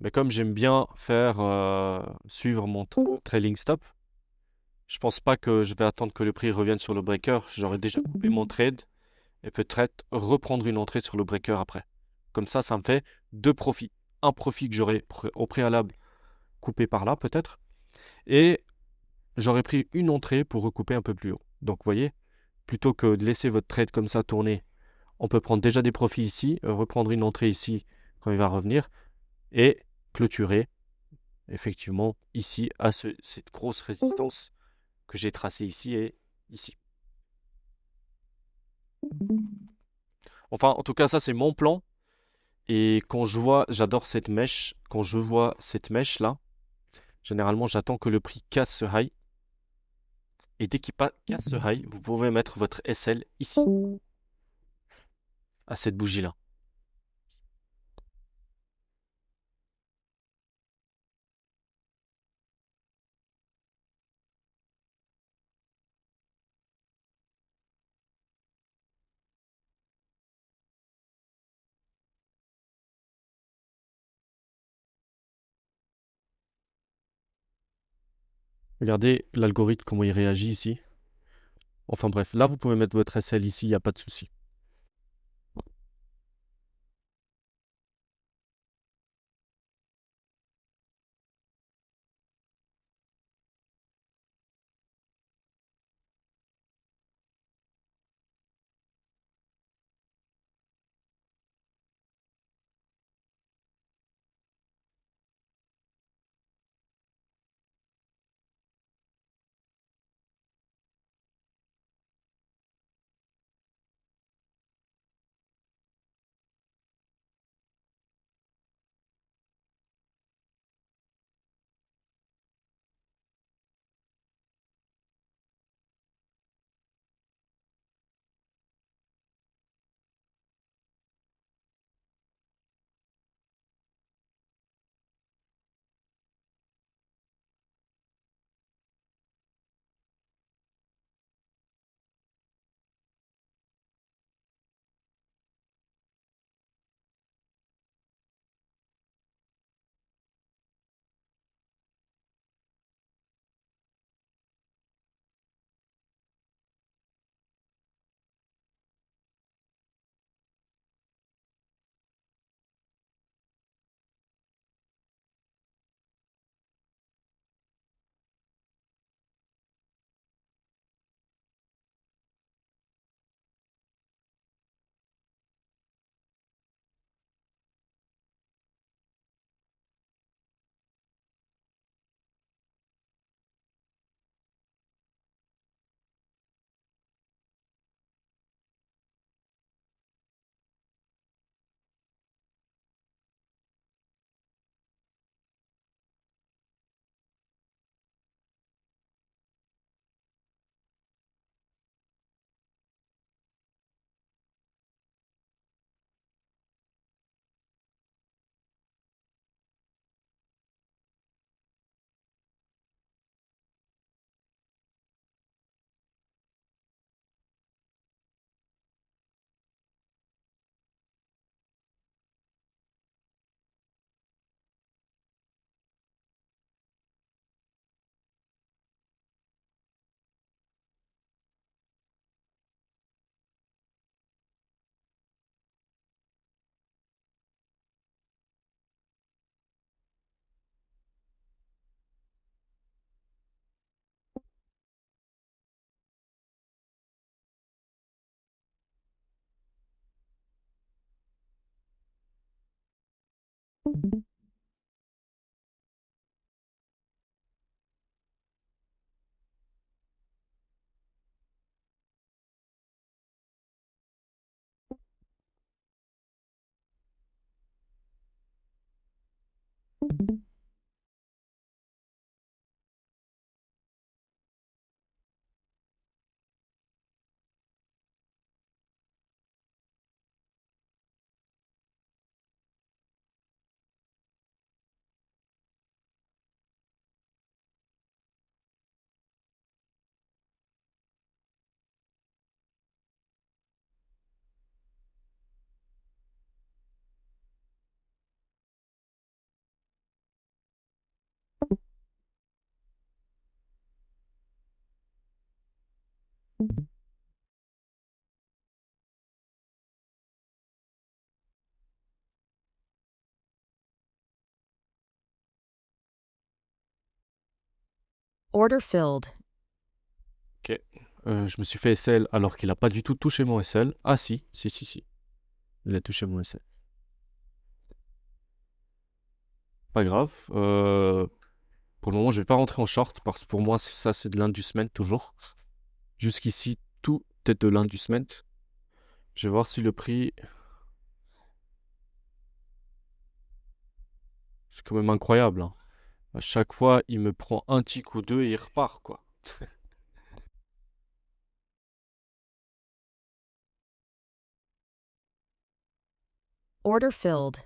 Mais comme j'aime bien faire suivre mon trailing stop, je pense pas que je vais attendre que le prix revienne sur le breaker. J'aurais déjà coupé mon trade et peut-être reprendre une entrée sur le breaker après. Comme ça me fait deux profits. Un profit que j'aurais au préalable coupé par là peut-être, et j'aurais pris une entrée pour recouper un peu plus haut. Donc vous voyez, plutôt que de laisser votre trade comme ça tourner, on peut prendre déjà des profits ici, reprendre une entrée ici quand il va revenir, et clôturer effectivement ici à cette grosse résistance que j'ai tracée ici et ici. Enfin, en tout cas, ça c'est mon plan. Et quand je vois, j'adore cette mèche, quand je vois cette mèche là, généralement j'attends que le prix casse ce high. Et dès qu'il casse ce high, vous pouvez mettre votre SL ici, à cette bougie là. Regardez l'algorithme, comment il réagit ici. Enfin bref, là vous pouvez mettre votre SL ici, il n'y a pas de souci. Order filled. Ok. Je me suis fait SL alors qu'il a pas du tout touché mon SL. Ah si. Il a touché mon SL. Pas grave. Pour le moment, je vais pas rentrer en short parce que pour moi, c'est de l'inducement toujours. Jusqu'ici, tout est de l'inducement. Je vais voir si le prix. C'est quand même incroyable, hein. À chaque fois, il me prend un tick ou deux et il repart, quoi. Order filled.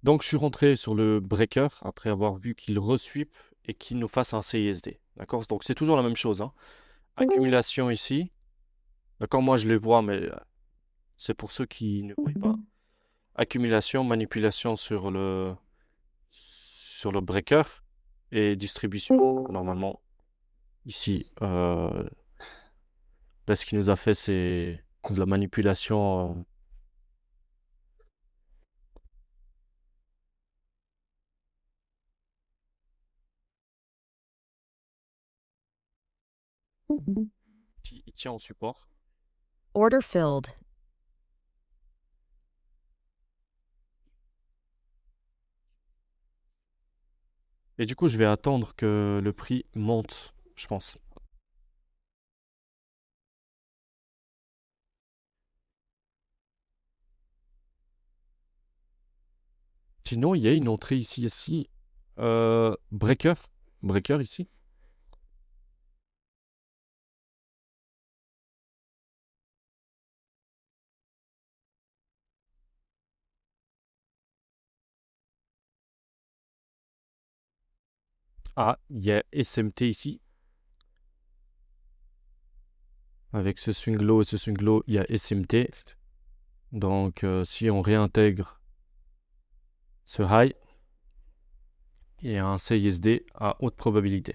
Donc, je suis rentré sur le breaker après avoir vu qu'il resweep et qu'il nous fasse un CISD. D'accord? Donc, c'est toujours la même chose, hein. Accumulation ici. D'accord? Moi, je les vois, mais c'est pour ceux qui ne voient pas. Accumulation, manipulation sur le breaker et distribution. Normalement, ici, là, ce qu'il nous a fait, c'est de la manipulation. Il tient en support. Order filled. Et du coup, je vais attendre que le prix monte, je pense. Sinon, il y a une entrée ici. Breaker. Breaker ici. Ah, il y a SMT ici. Avec ce swing low et ce swing low, il y a SMT. Donc, si on réintègre ce high, il y a un CISD à haute probabilité.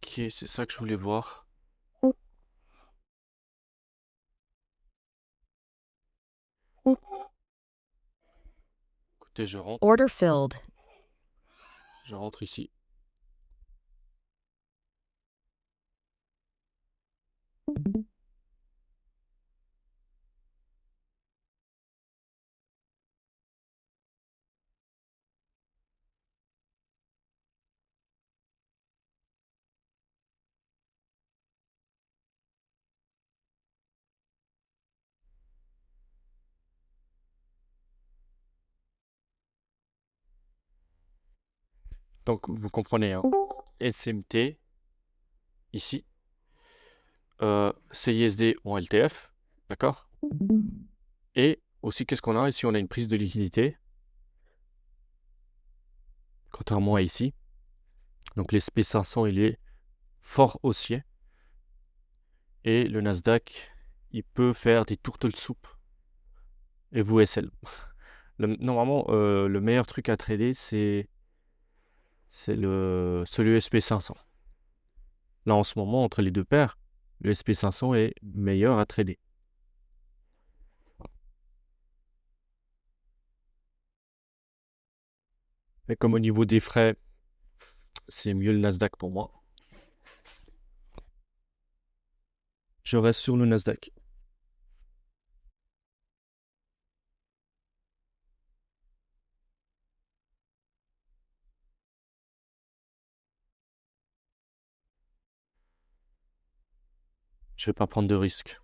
Ok, c'est ça que je voulais voir. Écoutez, je rentre. Order filled. Je rentre ici. Donc, vous comprenez, hein. SMT, ici. CISD en LTF. D'accord? Et aussi, qu'est-ce qu'on a? Ici, on a une prise de liquidité. Contrairement à ici. Donc, l'SP500, il est fort haussier. Et le Nasdaq, il peut faire des tourtles soupes. Et vous SL. Normalement, le meilleur truc à trader, c'est le SP500. Là, en ce moment, entre les deux paires, le SP500 est meilleur à trader. Mais comme au niveau des frais, c'est mieux le Nasdaq pour moi. Je reste sur le Nasdaq. Je vais pas prendre de risques.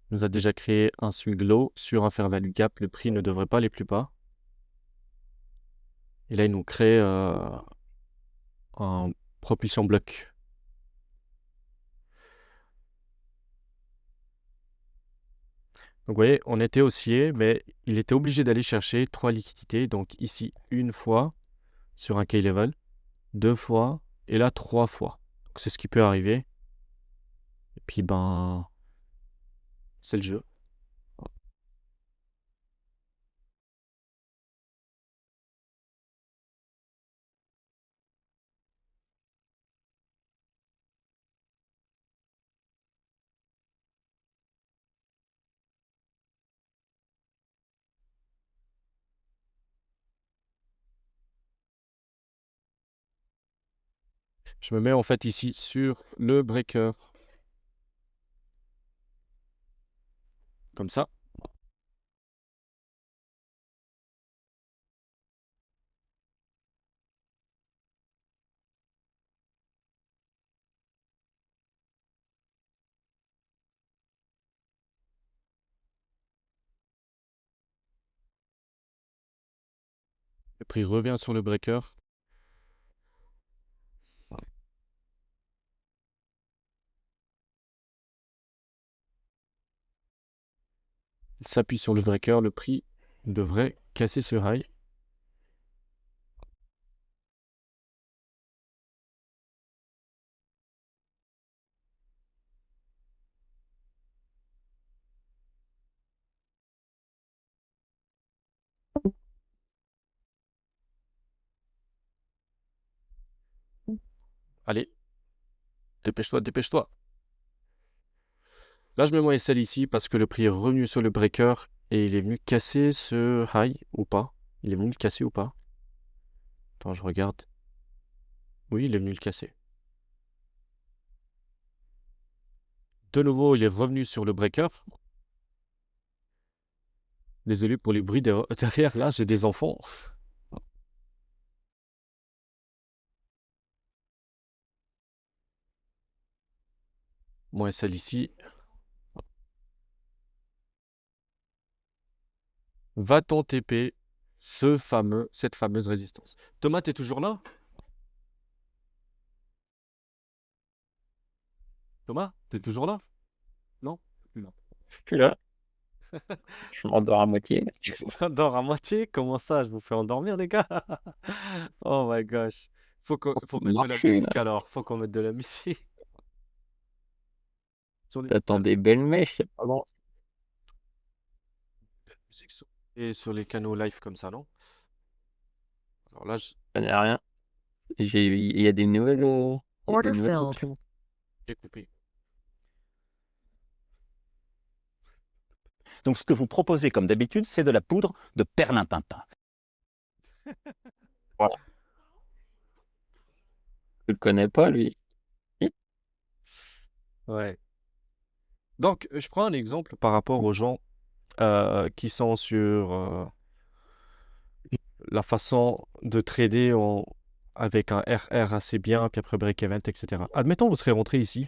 Il nous a déjà créé un swing low sur un fair value gap. Le prix ne devrait pas aller plus bas. Et là, il nous crée un propulsion bloc. Donc, vous voyez, on était haussier, mais il était obligé d'aller chercher 3 liquidités. Donc, ici, une fois sur un key level, 2 fois, et là, 3 fois. Donc, c'est ce qui peut arriver. Et puis, ben, c'est le jeu. Je me mets en fait ici sur le breaker. Comme ça. Le prix revient sur le breaker. Il s'appuie sur le breaker. Le prix devrait casser ce high. Allez, dépêche-toi, dépêche-toi. Là, je mets mon SL ici parce que le prix est revenu sur le breaker et il est venu casser ce high ou pas. Il est venu le casser ou pas? Attends, je regarde. Oui, il est venu le casser. De nouveau, il est revenu sur le breaker. Désolé pour les bruits derrière. Là, j'ai des enfants. Mon SL ici. Va-t-on TP cette fameuse résistance? Thomas, t'es toujours là? Thomas, t'es toujours là? Non? Plus là. Je suis là. Je m'endors à moitié. Tu t'endors à moitié? Comment ça? Je vous fais endormir, les gars? Oh my gosh. Faut mettre de la Marché, musique là. alors. Faut qu'on mette de la musique. Sur les T'attends des belles mèches. Pardon. musiques et sur les canaux live comme ça, non? Alors là, Je connais rien. Il y a des nouvelles, il y a des Order nouvelles filled. options. j'ai coupé. Donc, ce que vous proposez, comme d'habitude, c'est de la poudre de perlimpinpin. Voilà. Je le connais pas, lui. Ouais. Donc, je prends un exemple par rapport aux gens qui sont sur la façon de trader avec un RR assez bien, puis après break-even, etc. Admettons, vous serez rentré ici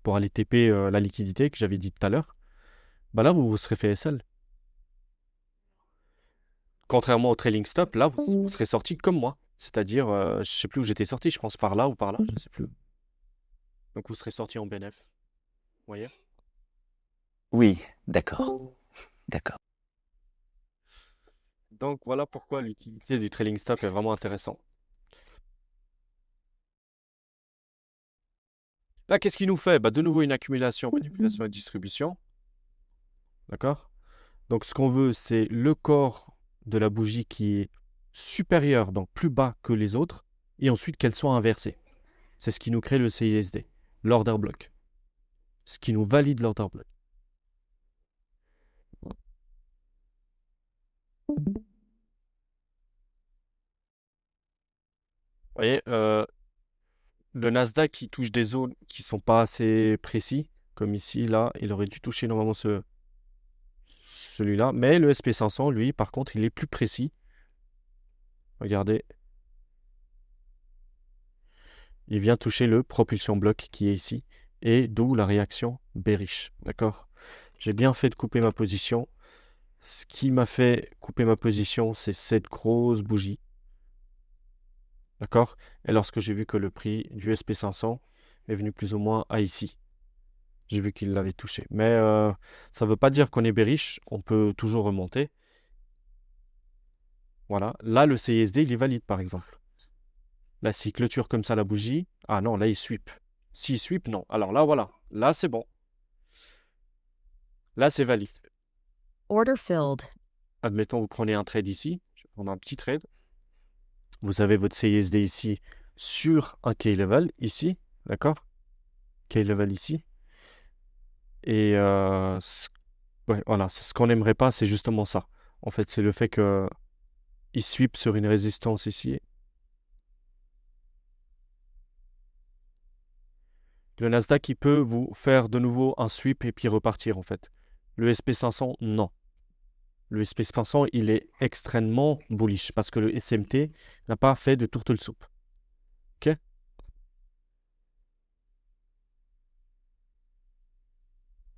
pour aller TP la liquidité que j'avais dit tout à l'heure. Bah là, vous vous serez fait SL. Contrairement au trailing stop, là, vous serez sorti comme moi. C'est-à-dire, je sais plus où j'étais sorti, je pense par là ou par là, je sais plus. Donc vous serez sorti en BNF. Vous voyez? Oui, d'accord. D'accord. Donc voilà pourquoi l'utilité du trailing stop est vraiment intéressant. Là, qu'est-ce qu'il nous fait? Bah, de nouveau une accumulation, manipulation et distribution. D'accord? Donc ce qu'on veut, c'est le corps de la bougie qui est supérieur, donc plus bas que les autres, et ensuite qu'elle soit inversée. C'est ce qui nous crée le CISD, l'order block. Ce qui nous valide l'order block. Vous voyez, Le Nasdaq qui touche des zones qui sont pas assez précis, comme ici, là, il aurait dû toucher normalement celui-là. Mais le SP500, lui, par contre, il est plus précis. Regardez, il vient toucher le propulsion block qui est ici. Et d'où la réaction bearish. D'accord? J'ai bien fait de couper ma position. Ce qui m'a fait couper ma position, c'est cette grosse bougie. D'accord? Et lorsque j'ai vu que le prix du SP500 est venu plus ou moins à ici, j'ai vu qu'il l'avait touché. Mais ça ne veut pas dire qu'on est bearish, on peut toujours remonter. Voilà. Là, le CISD, il est valide, par exemple. Là, s'il clôture comme ça la bougie, ah non, là, il sweep. S'il sweep, non. Alors là, voilà. Là, c'est bon. Là, c'est valide. Order filled. Admettons, vous prenez un trade ici. Je vais prendre un petit trade. Vous avez votre CISD ici sur un key level, ici. D'accord? Key level ici. Et ouais, voilà, c'est ce qu'on n'aimerait pas, c'est justement ça. En fait, c'est le fait que il sweep sur une résistance ici. Le Nasdaq, il peut vous faire de nouveau un sweep et puis repartir, en fait. Le SP500, non. Le SP500, il est extrêmement bullish parce que le SMT n'a pas fait de turtle soup. OK?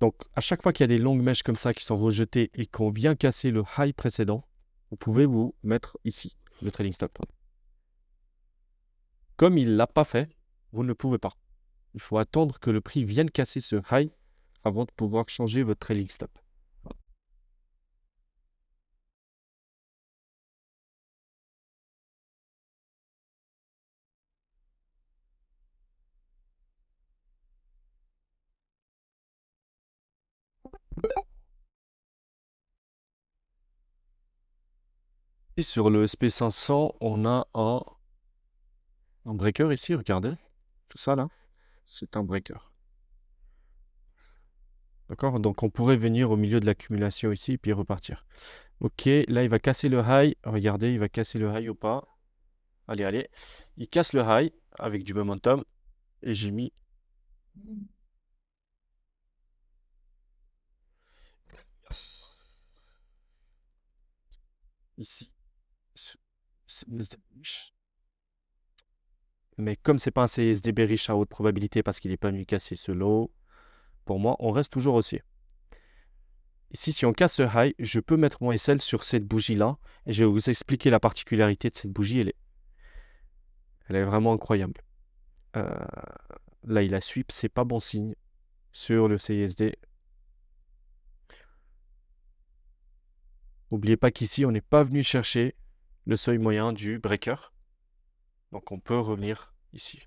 Donc, à chaque fois qu'il y a des longues mèches comme ça qui sont rejetées et qu'on vient casser le high précédent, vous pouvez vous mettre ici, le trading stop. Comme il ne l'a pas fait, vous ne pouvez pas. Il faut attendre que le prix vienne casser ce high avant de pouvoir changer votre trailing stop. Et sur le SP500, on a un breaker ici, regardez. Tout ça là, c'est un breaker. D'accord? Donc on pourrait venir au milieu de l'accumulation ici et puis repartir. Ok, là il va casser le high. Regardez, il va casser le high ou pas. Allez, allez. Il casse le high avec du momentum. Et j'ai mis ici. Mais comme c'est pas un CSD bearish à haute probabilité parce qu'il n'est pas venu casser ce low, pour moi, on reste toujours haussier. Ici, si on casse ce high, je peux mettre mon SL sur cette bougie-là et je vais vous expliquer la particularité de cette bougie. Elle est vraiment incroyable. Euh, Là, il a sweep, c'est pas bon signe sur le CISD. N'oubliez pas qu'ici, on n'est pas venu chercher le seuil moyen du breaker. Donc, on peut revenir ici.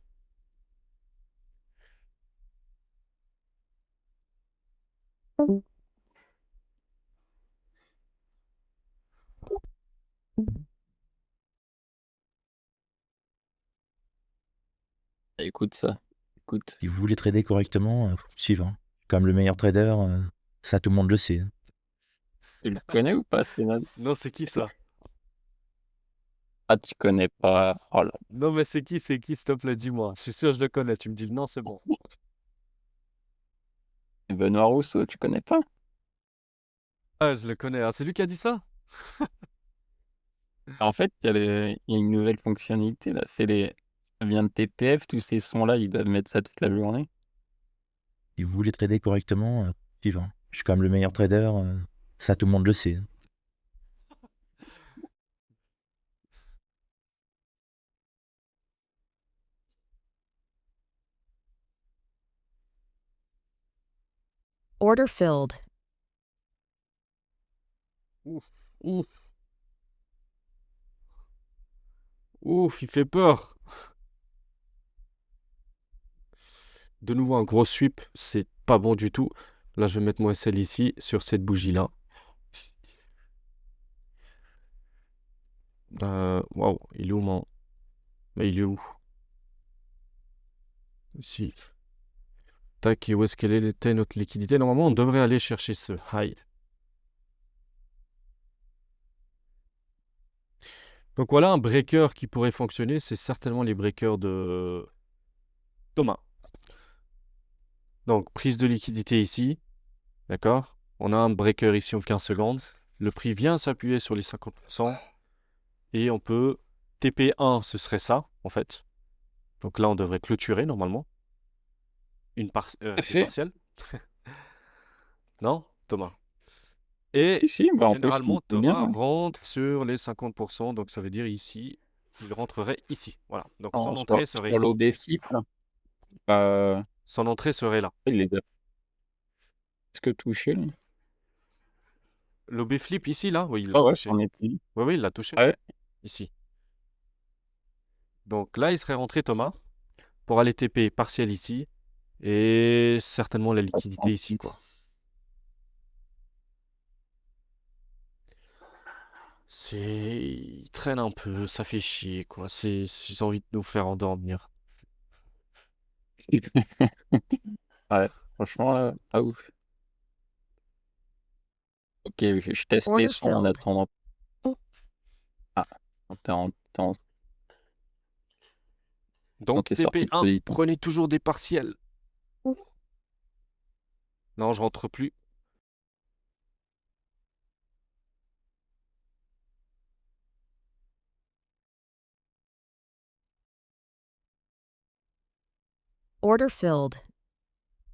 Écoute ça. Écoute. Si vous voulez trader correctement, faut me suivre, hein. Comme le meilleur trader, ça tout le monde le sait, hein. Tu le connais ou pas, Sénad? Non, c'est qui ça? Ah, tu connais pas. Oh là. Non, mais c'est qui, s'il te plaît, dis-moi. Je suis sûr, je le connais. Tu me dis le nom, c'est bon. Benoît Rousseau, tu connais pas? Ah, je le connais. Ah, c'est lui qui a dit ça? En fait, il y a une nouvelle fonctionnalité là. Ça vient de TPF, tous ces sons-là, ils doivent mettre ça toute la journée. Si vous voulez trader correctement, faut me suivre, hein. Je suis comme le meilleur trader, ça tout le monde le sait, hein. Order filled. Ouf, ouf, ouf, il fait peur. De nouveau, un gros sweep, c'est pas bon du tout. Là, je vais mettre mon SL ici, sur cette bougie-là. Waouh, il est où mon... Mais il est où? Ici. Tac, et où est-ce qu'elle était notre liquidité? Normalement, on devrait aller chercher ce high. Donc voilà, un breaker qui pourrait fonctionner, c'est certainement les breakers de Thomas. Donc, prise de liquidité ici. D'accord? On a un breaker ici en 15 secondes. Le prix vient s'appuyer sur les 50%. Et on peut... TP1, ce serait ça, en fait. Donc là, on devrait clôturer, normalement. Une Fait. partielle. Non, Thomas? Et Si, bah, en plus, généralement, c'est bien. Thomas rentre sur les 50%. Donc ça veut dire ici, il rentrerait ici. Voilà. Donc son Sur entrée serait sur ici. l'OB flip, là, euh, Son entrée serait là. il les a presque touchés, là. L'OB flip ici, là? Oui, il l'a Ah ouais, touché. c'en est il. Oui, il l'a touché. Ouais. Ici. Donc là, il serait rentré, Thomas, pour aller TP partiel ici. Et certainement la liquidité ici, quoi. Il traîne un peu, ça fait chier, quoi. Ils ont envie de nous faire endormir. Ouais, franchement, là, pas ouf. Ok, je teste les Order sons en filled. attendant. Ah, t'es en Donc t'es sorti de TP1, position. prenez toujours des partiels. Non, je rentre plus. Order filled.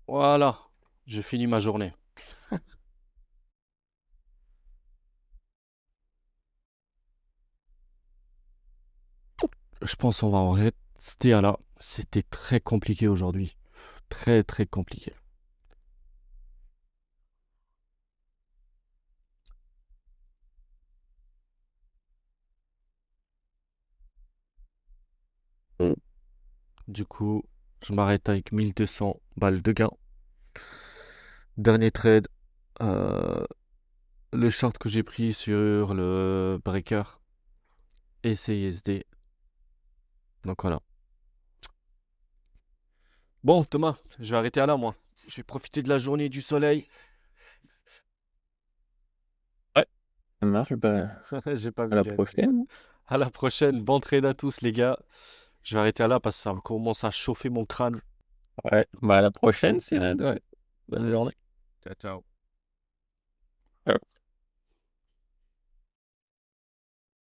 Voilà, j'ai fini ma journée. Je pense qu'on va en rester à là. C'était très compliqué aujourd'hui. Très, très compliqué. Mm. Du coup, je m'arrête avec 1200 balles de gain. Dernier trade. Le short que j'ai pris sur le breaker et CISD. Donc voilà. Bon, Thomas, je vais arrêter à là, moi. Je vais profiter de la journée, du soleil. Ça marche, bah, J'ai pas à vu la les- prochaine. À la prochaine. Bon trade à tous, les gars. Je vais arrêter à là parce que ça commence à chauffer mon crâne. Ouais, bah, à la prochaine, c'est ouais. Bonne Vas-y. journée. Ciao, ciao. Ciao.